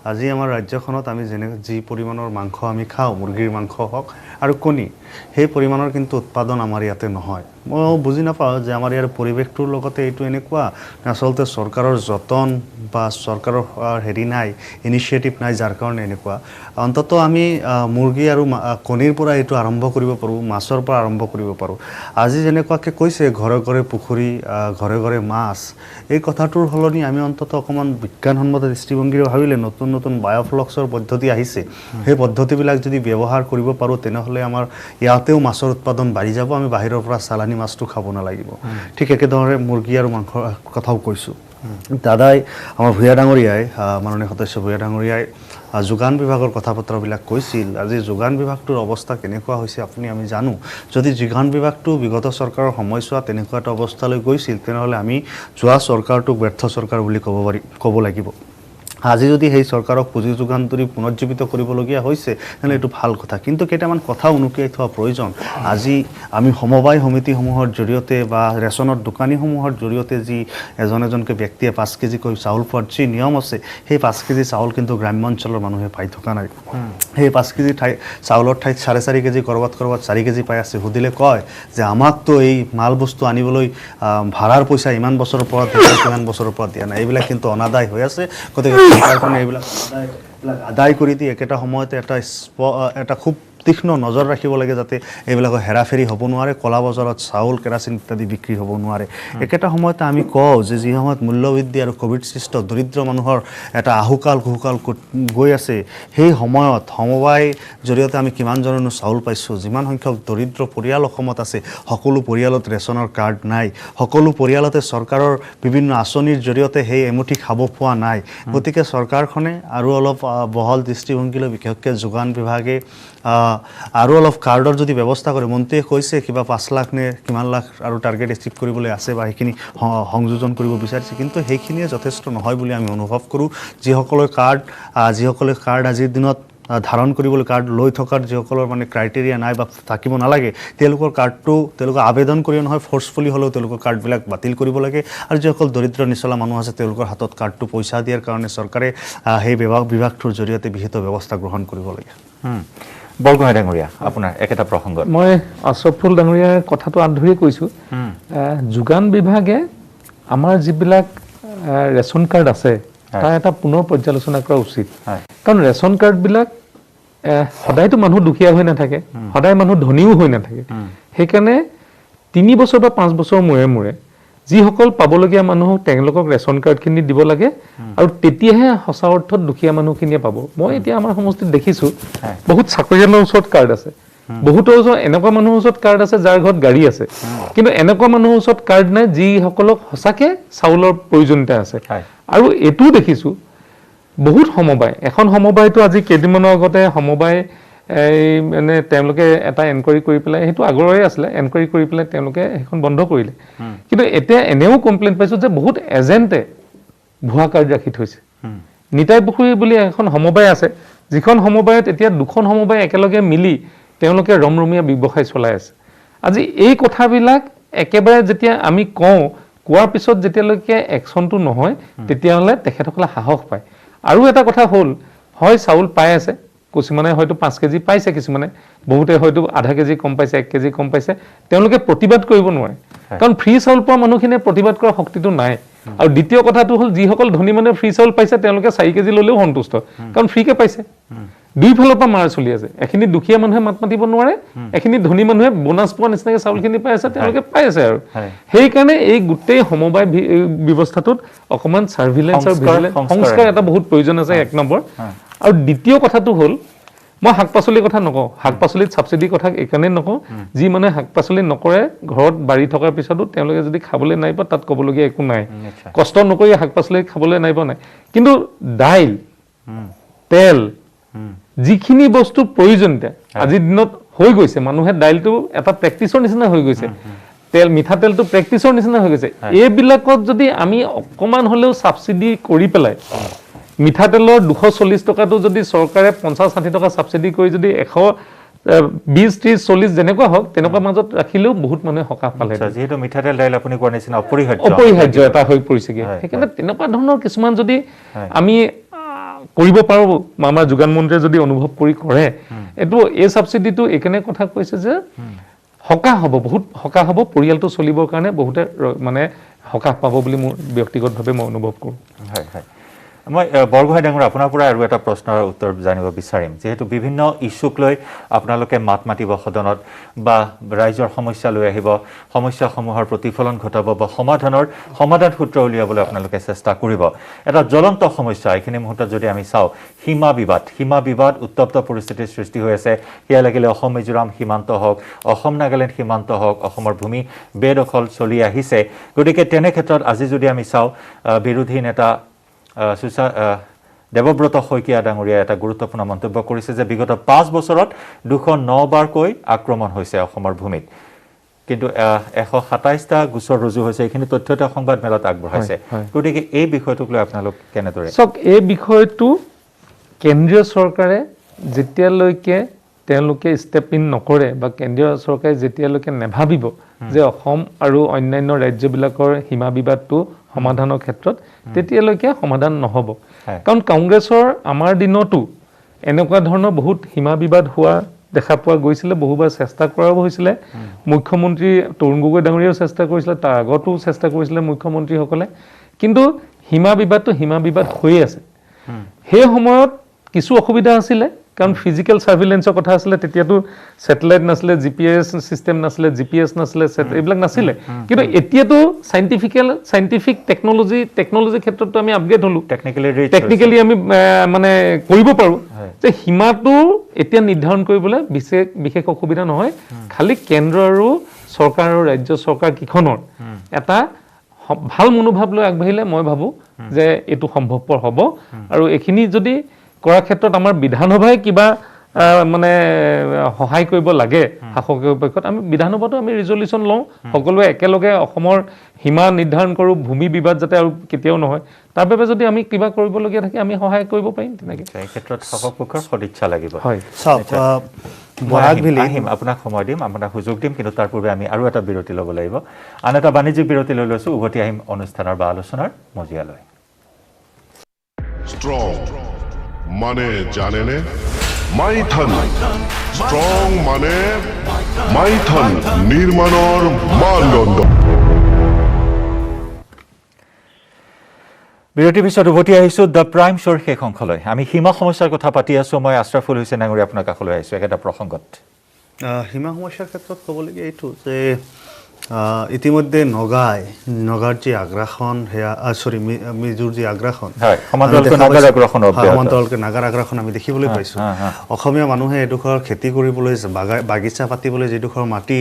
আজি আমাৰ ৰাজ্যখনত আমি যি পৰিমাণৰ মাংস আমি খাওঁ, মুৰ্গীৰ মাংস হওক আৰু কণী, সেই পৰিমাণৰ কিন্তু উৎপাদন আমাৰ ইয়াতে নহয়। মই বুজি নাপাওঁ যে আমাৰ ইয়াৰ পৰিৱেশটোৰ লগতে এইটো এনেকুৱা আচলতে চৰকাৰৰ যতন বা চৰকাৰৰ হেৰি নাই, ইনিচিয়েটিভ নাই, যাৰ কাৰণে এনেকুৱা। অন্ততঃ আমি মুৰ্গী আৰু কণীৰ পৰা এইটো আৰম্ভ কৰিব পাৰোঁ, মাছৰ পৰা আৰম্ভ কৰিব পাৰোঁ। আজি যেনেকুৱাকৈ কৈছে ঘৰে ঘৰে পুখুৰী, ঘৰে ঘৰে মাছ, এই কথাটোৰ সলনি আমি অন্ততঃ অকণমান বিজ্ঞানসন্মত দৃষ্টিভংগীৰে ভাবিলে নতুন নতুন বায়োফ্লক্সৰ পদ্ধতি আহিছে সেই পদ্ধতিবিলাক যদি ব্যৱহাৰ কৰিব পাৰোঁ তেনেহ'লে আমাৰ ইয়াতেও মাছৰ উৎপাদন বাঢ়ি যাব আমি বাহিৰৰ পৰা চালানী মাছটো খাব নালাগিব ঠিক একেদৰে মুৰ্গী আৰু মাংসৰ কথাও কৈছোঁ দাদাই আমাৰ ভূঞা ডাঙৰীয়াই মাননীয় সদস্য ভূঞা ডাঙৰীয়াই যোগান বিভাগৰ কথা বতৰাবিলাক কৈছিল আজি যোগান বিভাগটোৰ অৱস্থা কেনেকুৱা হৈছে আমি জানো যদি যোগান বিভাগটো বিগত চৰকাৰৰ সময়ছোৱা তেনেকুৱা এটা অৱস্থালৈ গৈছিল তেনেহ'লে আমি যোৱা চৰকাৰটোক ব্যৰ্থ চৰকাৰ বুলি ক'ব লাগিব আজি যদি সেই চৰকাৰক পুঁজি যোগান ধৰি পুনৰুজ্জীৱিত কৰিবলগীয়া হৈছে তেনে এইটো ভাল কথা কিন্তু কেইটামান কথা উনুকিয়াই থোৱা প্ৰয়োজন আজি আমি সমবায় সমিতিসমূহৰ জৰিয়তে বা ৰেচনৰ দোকানীসমূহৰ জৰিয়তে যি এজনকে ব্যক্তিয়ে 5 কেজিকৈ চাউল পোৱাৰ যি নিয়ম আছে সেই 5 কেজি চাউল কিন্তু গ্ৰাম্য অঞ্চলৰ মানুহে পাই থকা নাই সেই 5 কেজি চাউলৰ ঠাইত 4.5 কেজি কৰবাত 4 কেজি পাই আছে সুধিলে কয় যে আমাকতো এই মাল বস্তু আনিবলৈ ভাড়াৰ পইচা ইমান বছৰৰ পৰা কিমান বছৰৰ পৰা দিয়া নাই এইবিলাক কিন্তু অনাদায় হৈ আছে গতিকে চৰকাৰখনে এইবিলাক আদায় কৰি দি একেটা সময়তে এটা খুব তীক্ষ্ণ নজৰ ৰাখিব লাগে যাতে এইবিলাকৰ হেৰাফেৰি হ'ব নোৱাৰে কলা বজাৰত চাউল কেৰাচিন ইত্যাদি বিক্ৰী হ'ব নোৱাৰে একেটা সময়তে আমি কওঁ যে যি সময়ত মূল্যবৃদ্ধি আৰু কোভিড সৃষ্ট দৰিদ্ৰ মানুহৰ এটা আহুকাল কুহুকাল গৈ আছে সেই সময়ত সমবায় জৰিয়তে আমি কিমানজনৰ চাউল পাইছোঁ যিমান সংখ্যক দৰিদ্ৰ পৰিয়াল অসমত আছে সকলো পৰিয়ালত ৰেচনৰ কাৰ্ড নাই সকলো পৰিয়ালতে চৰকাৰৰ বিভিন্ন আঁচনিৰ জৰিয়তে সেই এমুঠি খাব পোৱা নাই গতিকে চৰকাৰখনে আৰু অলপ বহল দৃষ্টিভংগীলৈ বিশেষকৈ যোগান বিভাগে আৰু অলপ কাৰ্ডৰ যদি ব্যৱস্থা কৰে মন্ত্ৰীয়ে কৈছে কিবা 5 লাখ নে কিমান লাখ আৰু টাৰ্গেট এচিভ কৰিবলৈ আছে বা সেইখিনি সংযোজন কৰিব বিচাৰিছে কিন্তু সেইখিনিয়ে যথেষ্ট নহয় বুলি আমি অনুভৱ কৰোঁ যিসকলে কাৰ্ড আজিৰ দিনত ধাৰণ কৰিবলৈ কাৰ্ড লৈ থকাৰ যিসকলৰ মানে ক্ৰাইটেৰিয়া নাই বা থাকিব নালাগে তেওঁলোকৰ কাৰ্ডটো তেওঁলোকে আবেদন কৰি নহয় ফ'ৰ্চফুলি হ'লেও তেওঁলোকৰ কাৰ্ডবিলাক বাতিল কৰিব লাগে আৰু যিসকল দৰিদ্ৰ নিচলা মানুহ আছে তেওঁলোকৰ হাতত কাৰ্ডটো পইচা দিয়াৰ কাৰণে চৰকাৰে সেই বিভাগটোৰ জৰিয়তে বিহিত ব্যৱস্থা গ্ৰহণ কৰিব লাগে বৰগোহাঁই ডাঙৰীয়া আপোনাৰ একেটা প্ৰসংগত মই আশ্ৰফুল ডাঙৰীয়াৰ কথাটো আধৰিয়ে কৈছোঁ যোগান বিভাগে আমাৰ যিবিলাক ৰেচন কাৰ্ড আছে তাৰ এটা পুনৰ পৰ্যালোচনা কৰা উচিত কাৰণ ৰেচন কাৰ্ডবিলাক সদায়তো মানুহ দুখীয়া হৈ নাথাকে সদায় মানুহ ধনীও হৈ নাথাকে সেইকাৰণে 3 বছৰ বা 5 বছৰ মূৰে যিসকল পাবলগীয়া মানুহক তেওঁলোকক ৰেচন কাৰ্ডখিনি দিব লাগে আৰু তেতিয়াহে সঁচা অৰ্থত দুখীয়া মানুহখিনিয়ে পাব মই এতিয়া আমাৰ সমষ্টিত দেখিছোঁ বহুত চাকৰিয়ালৰ ওচৰত কাৰ্ড আছে বহুতৰ ওচৰত এনেকুৱা মানুহৰ ওচৰত কাৰ্ড আছে যাৰ ঘৰত গাড়ী আছে কিন্তু এনেকুৱা মানুহৰ ওচৰত কাৰ্ড নাই যিসকলক সঁচাকৈ চাউলৰ প্ৰয়োজনীয়তা আছে আৰু এইটোও দেখিছোঁ বহুত সমবায় এখন সমবায়টো আজি কেইদিনমানৰ আগতে সমবায় মানে তেওঁলোকে এটা এনকুৱাৰী কৰি পেলাই সেইটো আগৰৰে আছিলে এনকুৱাৰী কৰি পেলাই তেওঁলোকে সেইখন বন্ধ কৰিলে কিন্তু এতিয়া এনেও কমপ্লেইন পাইছোঁ যে বহুত এজেণ্টে ভুৱা কাৰ্ড ৰাখি থৈছে নিতাই পুখুৰী বুলি এখন সমবায় আছে যিখন সমবায়ত এতিয়া 2খন সমবায় একেলগে মিলি তেওঁলোকে ৰমৰমীয়া ব্যৱসায় চলাই আছে আজি এই কথাবিলাক একেবাৰে যেতিয়া আমি কোৱাৰ পিছত যেতিয়ালৈকে একশ্যনটো নহয় তেতিয়াহ'লে তেখেতসকলে সাহস পায় আৰু এটা কথা হ'ল হয় চাউল পাই আছে কিছুমানে হয়তো 5 কেজি পাইছে কিছুমানে বহুতে হয়তো আধা কেজি কম পাইছে 1 কেজি কম পাইছে তেওঁলোকে প্ৰতিবাদ কৰিব নোৱাৰে কাৰণ ফ্ৰী চাউল পোৱা মানুহখিনিয়ে প্ৰতিবাদ কৰাৰ শক্তিটো নাই আৰু দ্বিতীয় কথাটো হ'ল যিসকল ধনী মানুহে ফ্ৰী চাউল পাইছে তেওঁলোকে 4 কেজি ল'লেও সন্তুষ্ট কাৰণ ফ্ৰীকে পাইছে দুইফালৰ পৰা মাৰ চলি আছে এখিনি দুখীয়া মানুহে মাত মাতিব নোৱাৰে এখিনি ধনী মানুহে বোনাছ পোৱা নিচিনাকৈ চাউলখিনি পাই আছে তেওঁলোকে পাই আছে আৰু সেইকাৰণে এই গোটেই সমবায় ব্যৱস্থাটোত অকণমান চাৰ্ভিলেঞ্চ আৰু সংস্কাৰ এটা বহুত প্ৰয়োজন আছে 1 নম্বৰ আৰু দ্বিতীয় কথাটো হ'ল মই শাক পাচলিৰ কথা নকওঁ শাক পাচলিত ছাবচিডিৰ কথা এইকাৰণে নকওঁ যি মানুহে শাক পাচলি নকৰে ঘৰত বাৰী থকাৰ পিছতো তেওঁলোকে যদি খাবলৈ নাই পোৱা তাত ক'বলগীয়া একো নাই কষ্ট নকৰি শাক পাচলি খাবলৈ নাই পোৱা নাই কিন্তু দাইল তেল যিখিনি বস্তু প্ৰয়োজনীয়তা আজিৰ দিনত হৈ গৈছে মানুহে দাইলটো এটা প্ৰেক্টিচৰ নিচিনা হৈ গৈছে তেল মিঠাতেলটো প্ৰেক্টিচৰ নিচিনা হৈ গৈছে এইবিলাকত যদি আমি অকণমান হ'লেও ছাবচিডি কৰি পেলাই মিঠাতেলৰ 240 টকাটো যদি চৰকাৰে 50-60 টকা ছাবচিডি কৰি যদি 120-30-40 যেনেকুৱা হওক তেনেকুৱা মাজত ৰাখিলেও বহুত মানুহে সকাহ পালে যিহেতু মিঠাতেল দাইল আপুনি কোৱাৰ নিচিনা অপৰিহাৰ্য এটা হৈ পৰিছেগৈ সেইকাৰণে তেনেকুৱা ধৰণৰ কিছুমান যদি আমি কৰিব পাৰোঁ আমাৰ যোগান মন্ত্ৰীয়ে যদি অনুভৱ কৰে এইটো এই ছাবচিডিটো এইকাৰণে কথা কৈছে যে সকাহ হ'ব বহুত সকাহ হ'ব পৰিয়ালটো চলিবৰ কাৰণে বহুতে মানে সকাহ পাব বুলি মোৰ ব্যক্তিগতভাৱে মই অনুভৱ কৰোঁ হয় হয় মই বৰগোহাঁই ডাঙৰ আপোনাৰ পৰা আৰু এটা প্ৰশ্নৰ উত্তৰ জানিব বিচাৰিম যেহেতু বিভিন্ন ইস্যুক লৈ আপোনালোকে মাত মাতিব সদনত বা ৰাইজৰ সমস্যা লৈ আহিব সমস্যাসমূহৰ প্ৰতিফলন ঘটাব বা সমাধান সূত্ৰ উলিয়াবলৈ আপোনালোকে চেষ্টা কৰিব এটা জ্বলন্ত সমস্যা এইখিনি মুহূৰ্তত যদি আমি চাওঁ সীমা বিবাদ উত্তপ্ত পৰিস্থিতিৰ সৃষ্টি হৈ আছে সেয়া লাগিলে অসম মিজোৰাম সীমান্ত হওক অসম নাগালেণ্ড সীমান্ত হওক অসমৰ ভূমি বেদখল চলি আহিছে গতিকে তেনে ক্ষেত্ৰত আজি যদি আমি চাওঁ বিৰোধী নেতা দেৱব্ৰত শইকীয়া ডাঙৰীয়াই এটা গুৰুত্বপূৰ্ণ মন্তব্য কৰিছে যে বিগত 5 বছৰত 209 বাৰকৈ আক্ৰমণ হৈছে অসমৰ ভূমিত কিন্তু 127টা গোচৰ ৰুজু হৈছে এইখিনি তথ্য এটা সংবাদ মেলত আগবঢ়াইছে গতিকে এই বিষয়টোক লৈ আপোনালোক কেনেদৰে সক এই বিষয়টো কেন্দ্ৰীয় চৰকাৰে যেতিয়ালৈকে তেওঁলোকে ষ্টেপ ইন নকৰে বা কেন্দ্ৰীয় চৰকাৰে যেতিয়ালৈকে নেভাবিব যে অসম আৰু অন্যান্য ৰাজ্যবিলাকৰ সীমা বিবাদটো সমাধানৰ ক্ষেত্ৰত তেতিয়ালৈকে সমাধান নহ'ব কাৰণ কংগ্ৰেছৰ আমাৰ দিনতো এনেকুৱা ধৰণৰ বহুত সীমা বিবাদ হোৱা দেখা পোৱা গৈছিলে বহুবাৰ চেষ্টা কৰাও হৈছিলে মুখ্যমন্ত্ৰী তৰুণ গগৈ ডাঙৰীয়াও চেষ্টা কৰিছিলে তাৰ আগতো চেষ্টা কৰিছিলে মুখ্যমন্ত্ৰীসকলে কিন্তু সীমা বিবাদ হৈয়ে আছে সেই সময়ত কিছু অসুবিধা আছিলে কাৰণ ফিজিক্যাল সাৰ্ভিলেন্সৰ কথা আছিলে তেতিয়াতো স্যাটেলাইট নাছিলে জিপিএস সিস্টেম নাছিলে জিপিএস নাছিলে এইবিলাক নাছিলে কিন্তু এতিয়াতো সাইন্টিফিক টেকনলজি ক্ষেত্ৰতো আমি আপগ্ৰেড হলো টেকনিক্যালি আমি মানে কৰিব পাৰো যে সীমাটো এতিয়া নিৰ্ধাৰণ কৰিবলৈ বিশেষ অসুবিধা নহয় খালি কেন্দ্ৰ আৰু চৰকাৰ আৰু ৰাজ্য চৰকাৰ কিখনৰ এটা ভাল মনোভাৱ লৈ আগবাঢ়িলে মই ভাবো যে এটো সম্ভৱপৰ হ'ব আৰু এখিনি যদি কৰা ক্ষেত্ৰত আমাৰ বিধানসভাই কিবা মানে সহায় কৰিব লাগে শাসকৰ পক্ষত আমি বিধানসভাতো আমি ৰিজলিউচন লওঁ সকলোৱে একেলগে অসমৰ সীমা নিৰ্ধাৰণ কৰো ভূমি বিবাদ যাতে আৰু কেতিয়াও নহয় তাৰ বাবে যদি আমি কিবা কৰিবলগীয়া থাকে আমি সহায় কৰিব পাৰিম তেনেকৈ এই ক্ষেত্ৰত শাসক পক্ষৰ সদিচ্ছা লাগিব হয় আহিম আপোনাক সময় দিম আপোনাক সুযোগ দিম কিন্তু তাৰ পূৰ্বে আমি আৰু এটা বিৰতি ল'ব লাগিব আন এটা বাণিজ্যিক বিৰতি লৈ লৈছো উভতি আহিম অনুষ্ঠানৰ বা আলোচনাৰ মজিয়ালৈ স্ট্ৰং মানে জানেনে মাইথন স্ট্ৰং মানে মাইথন নিৰ্মাণৰ মানদণ্ড বিৰতিৰ পিছত উভতি আহিছো দ্য প্ৰাইম শ্ব'ৰ শেষ অংশলৈ আমি সীমা সমস্যাৰ কথা পাতি আছো মই আশৰাফুল হুছেইন ডাঙৰীয়া আপোনাৰ কাষলৈ আহিছো এটা প্ৰসংগত সীমা সমস্যাৰ ক্ষেত্ৰত ক'বলগীয়া এইটো যে ইতিমধ্যে নগাৰ যি আগ্ৰাসন সেয়া মিজোৰ যি আগ্ৰাসন সমান্তৰালকৈ নাগাৰ আগ্ৰাসন আমি দেখিবলৈ পাইছোঁ অসমীয়া মানুহে এডোখৰ খেতি কৰিবলৈ বাগিচা পাতিবলৈ যিডোখৰ মাটি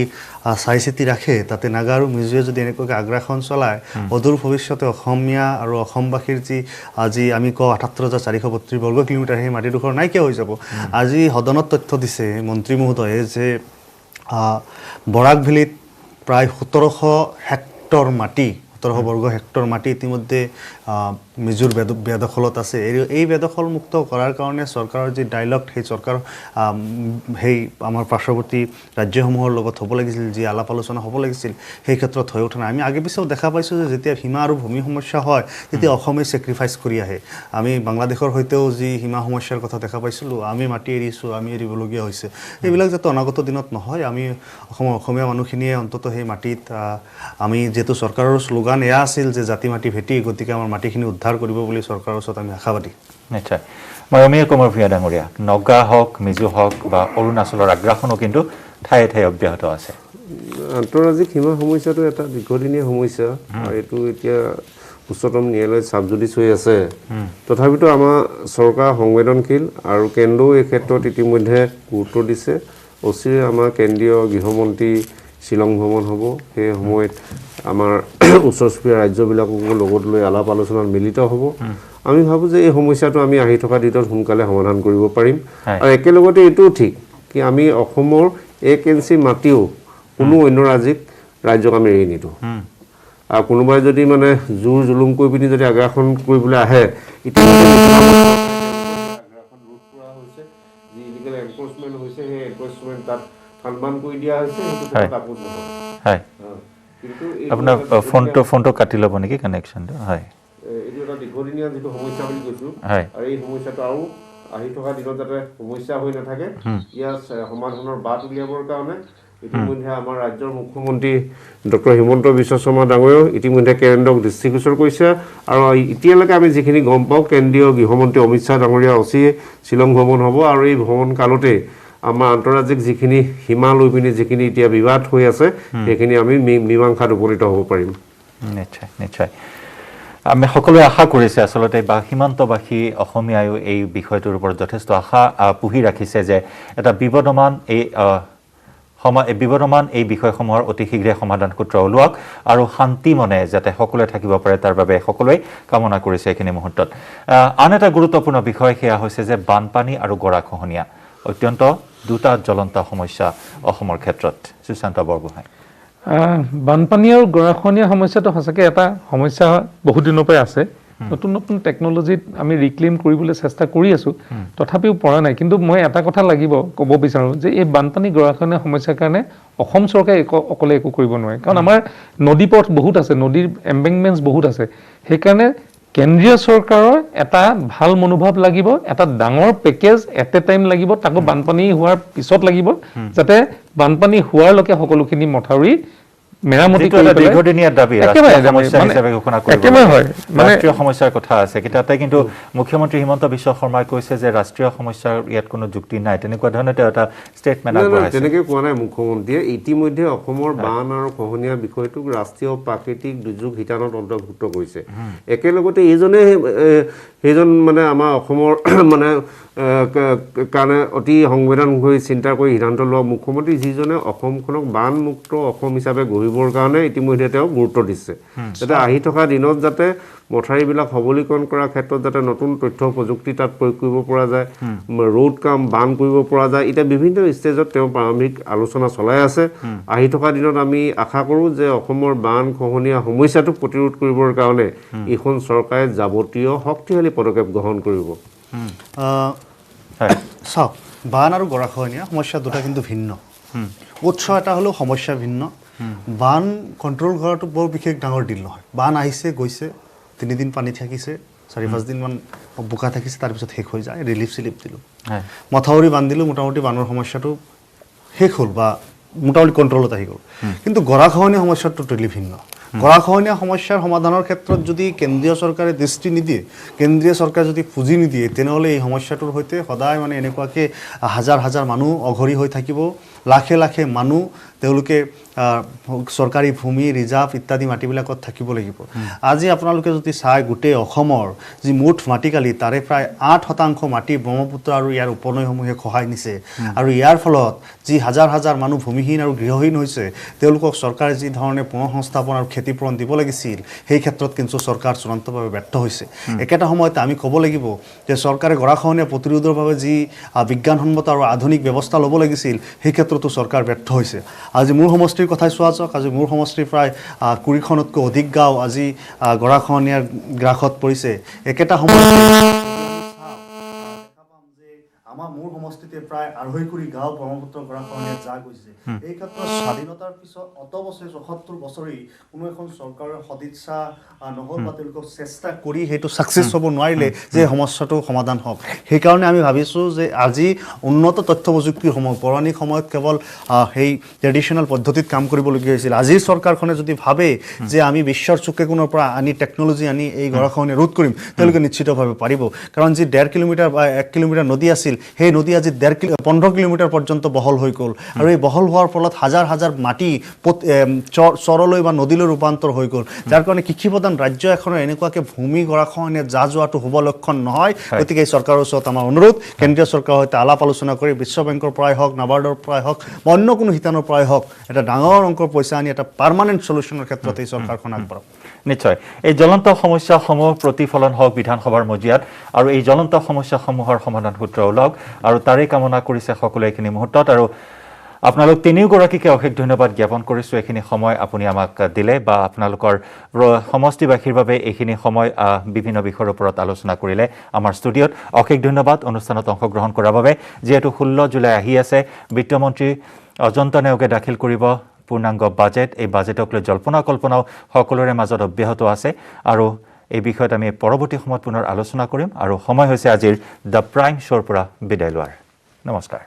চাই চিতি ৰাখে তাতে নাগা আৰু মিজোৱে যদি এনেকুৱাকৈ আগ্ৰাসন চলায় অদূৰ ভৱিষ্যতে অসমীয়া আৰু অসমবাসীৰ যি আজি আমি কওঁ ৭৮,৪৩২ বৰ্গ কিলোমিটাৰ সেই মাটিডোখৰ নাইকিয়া হৈ যাব আজি সদনত তথ্য দিছে মন্ত্ৰী মহোদয়ে যে বৰাক ভেলীত প্ৰায় ১৭০০ হেক্টৰ মাটি ১৭০০ বৰ্গ হেক্টৰ মাটি ইতিমধ্যে মিজোৰ বেদখলত আছে এই বেদখল মুক্ত কৰাৰ কাৰণে চৰকাৰৰ যি ডাইলগ সেই চৰকাৰ সেই আমাৰ পাৰ্শ্বৱৰ্তী ৰাজ্যসমূহৰ লগত হ'ব লাগিছিল যি আলাপ আলোচনা হ'ব লাগিছিল সেই ক্ষেত্ৰত হৈ উঠা নাই আমি আগে পিছেও দেখা পাইছোঁ যে যেতিয়া সীমা আৰু ভূমি সমস্যা হয় তেতিয়া অসমে ছেক্ৰিফাইচ কৰি আহে আমি বাংলাদেশৰ সৈতেও যি সীমা সমস্যাৰ কথা দেখা পাইছিলোঁ আমি মাটি এৰিছোঁ আমি এৰিবলগীয়া হৈছে এইবিলাক যাতে অনাগত দিনত নহয় আমি অসমীয়া মানুহখিনিয়ে অন্তত সেই মাটিত আমি যিহেতু চৰকাৰৰ শ্লোগান এয়া আছিল যে জাতি মাটি ভেটি গতিকে আমাৰ মাটিখিনি উদ্ধাৰ কৰিব বুলি চৰকাৰৰ ওচৰত আমি আশাবাদী নিশ্চয় মই অমীয় কুমাৰ ভূঞা ডাঙৰীয়া নগা হওক মিজো হওক বা অৰুণাচলৰ আগ্ৰাসনো কিন্তু ঠায়ে ঠায়ে অব্যাহত আছে আন্তঃৰাজ্যিক সীমা সমস্যাটো এটা দীৰ্ঘদিনীয়া সমস্যা আৰু এইটো এতিয়া উচ্চতম ন্যায়ালয়ত চাবজুডিচ হৈ আছে তথাপিতো আমাৰ চৰকাৰ সংবেদনশীল আৰু কেন্দ্ৰও এই ক্ষেত্ৰত ইতিমধ্যে গুৰুত্ব দিছে অচিৰে আমাৰ কেন্দ্ৰীয় গৃহমন্ত্ৰী শ্বিলং ভ্ৰমণ হ'ব সেই সময়ত আমাৰ ওচৰ চুবুৰীয়া ৰাজ্যবিলাকক লগত লৈ আলাপ আলোচনাত মিলিত হ'ব আমি ভাবোঁ যে এই সমস্যাটো আমি আহি থকা দিনত সোনকালে সমাধান কৰিব পাৰিম আৰু একেলগতে এইটোও ঠিক কি আমি অসমৰ 1 ইঞ্চি মাটিও কোনো অন্য ৰাজ্যক আমি এৰি নিদিওঁ আৰু কোনোবাই যদি মানে জোৰ জুলুম কৰি পিনি যদি আগ্ৰাসন কৰিবলৈ আহে ইতিমধ্যে আগ্ৰাসন ৰোধ কৰা হৈছে যি ইলিগেল এনফৰ্চমেণ্ট হৈছে সেই এনফৰ্চমেণ্ট তাত সন্মান কৰি দিয়া হৈছে সেইটো আপোচ নহয় আপোনাৰ ফোনটো কাটি ল'ব নেকি কানেকশ্যনটো হয় এইটো এটা দীৰ্ঘদিনীয়া যিটো সমস্যা বুলি কৈছোঁ আৰু এই সমস্যাটো আৰু আহি থকা দিনত যাতে সমস্যা হৈ নাথাকে ইয়াৰ সমাধানৰ বাট উলিয়াবৰ কাৰণে ইতিমধ্যে আমাৰ ৰাজ্যৰ মুখ্যমন্ত্ৰী ডক্টৰ হিমন্ত বিশ্ব শৰ্মা ডাঙৰীয়াও ইতিমধ্যে কেন্দ্ৰক দৃষ্টিগোচৰ কৰিছে আৰু এতিয়ালৈকে আমি যিখিনি গম পাওঁ কেন্দ্ৰীয় গৃহমন্ত্ৰী অমিত শ্বাহ ডাঙৰীয়া অচিয়ে শ্বিলং ভ্ৰমণ হ'ব আৰু এই ভ্ৰমণ কালতে আমাৰ আন্তঃৰাজ্যিক যিখিনি সীমা লৈ পিনি যিখিনি এতিয়া বিবাদ হৈ আছে সেইখিনি আমি মীমাংসাত উপনীত হ'ব পাৰিম নিশ্চয় নিশ্চয় আমি সকলোৱে আশা কৰিছে আসলতে বা সীমান্তবাসী অসমীয়ায়ো এই বিষয়টোৰ ওপৰত যথেষ্ট আশা পুহি ৰাখিছে যে এটা বিবদমান এই বিষয়সমূহৰ অতি শীঘ্ৰে সমাধান সূত্ৰ ওলোৱাক আৰু শান্তি মনে যাতে সকলোৱে থাকিব পাৰে তাৰ বাবে সকলোৱে কামনা কৰিছে এইখিনি মুহূৰ্তত আন এটা গুৰুত্বপূৰ্ণ বিষয় সেয়া হৈছে যে বানপানী আৰু গৰাখহনীয়া অত্যন্ত দুটা জ্বলন্ত সমস্যা অসমৰ ক্ষেত্ৰত সুশান্ত বৰগোহাঁই বানপানী আৰু গৰাখহনীয়া সমস্যাটো সঁচাকৈ এটা সমস্যা বহু দিনৰ পৰা আছে নতুন নতুন টেকন'লজিত আমি ৰিক্লেইম কৰিবলৈ চেষ্টা কৰি আছোঁ তথাপিও পৰা নাই কিন্তু মই এটা কথা ক'ব বিচাৰোঁ যে এই বানপানী গৰাখহনীয়া সমস্যাৰ কাৰণে অসম চৰকাৰে অকলে একো কৰিব নোৱাৰে কাৰণ আমাৰ নদী পথ বহুত আছে নদীৰ এম্বেংমেণ্টছ বহুত আছে সেইকাৰণে কেন্দ্ৰীয় চৰকাৰৰ এটা ভাল মনোভাৱ লাগিব এটা ডাঙৰ পেকেজ এট এ টাইম লাগিব তাকো বানপানী হোৱাৰ পিছত লাগিব যাতে বানপানী হোৱাৰলৈকে সকলোখিনি মথাউৰি মেৰামতি কৰি দীৰ্ঘদিনীয়া দাবী ৰাষ্ট্ৰীয় সমস্যা হিচাপে ঘোষণা কৰিব ৰাষ্ট্ৰীয় সমস্যাৰ কথা আছে তাতে কিন্তু মুখ্যমন্ত্ৰী হিমন্ত বিশ্ব শৰ্মাই কৈছে যে ৰাষ্ট্ৰীয় সমস্যাৰ ইয়াত কোনো যুক্তি নাই তেনেকুৱা ধৰণে তেওঁ এটা ষ্টেটমেণ্ট আগবঢ়াইছে তেনেকৈ কোৱা নাই মুখ্যমন্ত্ৰীয়ে ইতিমধ্যে অসমৰ বান আৰু খহনীয়া বিষয়টোক ৰাষ্ট্ৰীয় প্ৰাকৃতিক দুৰ্যোগ শিতানত অন্তৰ্ভুক্ত কৰিছে একেলগতে সেইজন মানে আমাৰ অসমৰ মানে কাৰণে অতি সংবেদনশীল চিন্তা কৰি সিদ্ধান্ত লোৱা মুখ্যমন্ত্ৰী যিজনে অসমখনক বানমুক্ত অসম হিচাপে গঢ়িবৰ কাৰণে ইতিমধ্যে তেওঁ গুৰুত্ব দিছে যাতে আহি থকা দিনত যাতে মথাউৰিবিলাক সবলীকৰণ কৰাৰ ক্ষেত্ৰত যাতে নতুন তথ্য প্ৰযুক্তি তাত প্ৰয়োগ কৰিব পৰা যায় ৰোড কাম বান কৰিব পৰা যায় এতিয়া বিভিন্ন ষ্টেজত তেওঁ প্ৰাৰম্ভিক আলোচনা চলাই আছে আহি থকা দিনত আমি আশা কৰোঁ যে অসমৰ বান খহনীয়া সমস্যাটো প্ৰতিৰোধ কৰিবৰ কাৰণে এইখন চৰকাৰে যাৱতীয় শক্তিশালী পদক্ষেপ গ্ৰহণ কৰিব চাওক বান আৰু গৰাখহনীয়া সমস্যা দুটা কিন্তু ভিন্ন উৎস এটা হ'লেও সমস্যা ভিন্ন বান কণ্ট্ৰল কৰাটো বৰ বিশেষ ডাঙৰ ডিল নহয় বান আহিছে গৈছে 3 দিন পানী থাকিছে 4-5 দিনমান বোকা থাকিছে তাৰপিছত শেষ হৈ যায় ৰিলিফ দিলোঁ মথাউৰি বান্ধিলোঁ মোটামুটি বানৰ সমস্যাটো শেষ হ'ল বা মোটামুটি কণ্ট্ৰলত আহি গ'ল কিন্তু গৰাখহনীয়া সমস্যাটো টোটেলি ভিন্ন গৰাখহনীয়া সমস্যাৰ সমাধানৰ ক্ষেত্ৰত যদি কেন্দ্ৰীয় চৰকাৰে দৃষ্টি নিদিয়ে কেন্দ্ৰীয় চৰকাৰে যদি পুঁজি নিদিয়ে তেনেহ'লে এই সমস্যাটোৰ সৈতে সদায় মানে এনেকুৱাকৈ হাজাৰ হাজাৰ মানুহ অঘৰী হৈ থাকিব লাখে লাখে মানুহ তেওঁলোকে চৰকাৰী ভূমি ৰিজাৰ্ভ ইত্যাদি মাটিবিলাকত থাকিব লাগিব আজি আপোনালোকে যদি চাই গোটেই অসমৰ যি মুঠ মাটিকালি তাৰে প্ৰায় 8% মাটি ব্ৰহ্মপুত্ৰ আৰু ইয়াৰ উপনৈসমূহে খহাই নিছে আৰু ইয়াৰ ফলত যি হাজাৰ হাজাৰ মানুহ ভূমিহীন আৰু গৃহহীন হৈছে তেওঁলোকক চৰকাৰে যি ধৰণে পুনঃসংস্থাপন আৰু ক্ষতিপূৰণ দিব লাগিছিল সেই ক্ষেত্ৰত কিন্তু চৰকাৰ চূড়ান্তভাৱে ব্যৰ্থ হৈছে একেটা সময়তে আমি ক'ব লাগিব যে চৰকাৰে গৰাখহনীয়া প্ৰতিৰোধৰ বাবে যি বিজ্ঞানসন্মত আৰু আধুনিক ব্যৱস্থা ল'ব লাগিছিল সেই ক্ষেত্ৰতো চৰকাৰ ব্যৰ্থ হৈছে আজি মোৰ সমষ্টিৰ কথাই চোৱা যাওক আজি মোৰ সমষ্টিৰ প্ৰায় 20খনতকৈ অধিক গাঁও আজি গৰাখহনীয়াৰ গ্ৰাসত পৰিছে একেটা সময়তে আমাৰ মোৰ সমষ্টিতে প্ৰায় 2.5 কোটি গাঁও ব্ৰহ্মপুত্ৰ গৰাখহনীয়াত যা গৈছে এই ক্ষেত্ৰত স্বাধীনতাৰ পিছত অত বছৰ 74 বছৰেই কোনো এখন চৰকাৰৰ সদিচ্ছা নহ'ল বা তেওঁলোকক চেষ্টা কৰি সেইটো ছাকচেছ হ'ব নোৱাৰিলে যে সমস্যাটো সমাধান হওক সেইকাৰণে আমি ভাবিছোঁ যে আজি উন্নত তথ্য প্ৰযুক্তিৰ সময় পৌৰাণিক সময়ত কেৱল সেই ট্ৰেডিশ্যনেল পদ্ধতিত কাম কৰিবলগীয়া হৈছিল আজিৰ চৰকাৰখনে যদি ভাবে যে আমি বিশ্বৰ চুকে কোণৰ পৰা আনি টেকন'লজি আনি এই গৰাখহনীয়া ৰোধ কৰিম তেওঁলোকে নিশ্চিতভাৱে পাৰিব কাৰণ যি 1.5 কিলোমিটাৰ বা 1 কিলোমিটাৰ নদী আছিল সেই নদী আজি 15 কিলোমিটাৰ পৰ্যন্ত বহল হৈ গ'ল আৰু এই বহল হোৱাৰ ফলত হাজাৰ হাজাৰ মাটি চৰলৈ বা নদীলৈ ৰূপান্তৰ হৈ গ'ল যাৰ কাৰণে কৃষিপ্ৰধান ৰাজ্য এখনৰ এনেকুৱাকৈ ভূমি গৰাখহনীয়াত যোৱাটো শুভ লক্ষণ নহয় গতিকে এই চৰকাৰৰ ওচৰত আমাৰ অনুৰোধ কেন্দ্ৰীয় চৰকাৰৰ সৈতে আলাপ আলোচনা কৰি বিশ্ব বেংকৰ পৰাই হওক নাবাৰ্ডৰ পৰাই হওক বা অন্য কোনো শিতানৰ পৰাই হওক এটা ডাঙৰ অংকৰ পইচা আনি এটা পাৰ্মানেণ্ট চলিউশ্যনৰ ক্ষেত্ৰত এই চৰকাৰখন আগবাঢ়ক নিশ্চয় এই জ্বলন্ত সমস্যাসমূহ প্ৰতিফলন হওক বিধানসভাৰ মজিয়াত আৰু এই জ্বলন্ত সমস্যাসমূহৰ সমাধান সূত্ৰ ওলাওক আৰু তাৰে কামনা কৰিছে সকলোৱে এইখিনি মুহূৰ্তত আৰু আপোনালোক তিনিওগৰাকীকে অশেষ ধন্যবাদ জ্ঞাপন কৰিছোঁ এইখিনি সময় আপুনি আমাক দিলে বা আপোনালোকৰ সমষ্টিবাসীৰ বাবে এইখিনি সময় বিভিন্ন বিষয়ৰ ওপৰত আলোচনা কৰিলে আমাৰ ষ্টুডিঅ'ত অশেষ ধন্যবাদ অনুষ্ঠানত অংশগ্ৰহণ কৰাৰ বাবে যিহেতু 16 জুলাই আহি আছে বিত্তমন্ত্ৰী অজন্ত নেওগে দাখিল কৰিব পূৰ্ণাংগ বাজেট এই বাজেটক লৈ জল্পনা কল্পনাও সকলোৰে মাজত অব্যাহত আছে আৰু এই বিষয়ত আমি পৰৱৰ্তী সময়ত পুনৰ আলোচনা কৰিম আৰু সময় হৈছে আজিৰ দ্য প্ৰাইম শ্ব'ৰ পৰা বিদায় লোৱাৰ নমস্কাৰ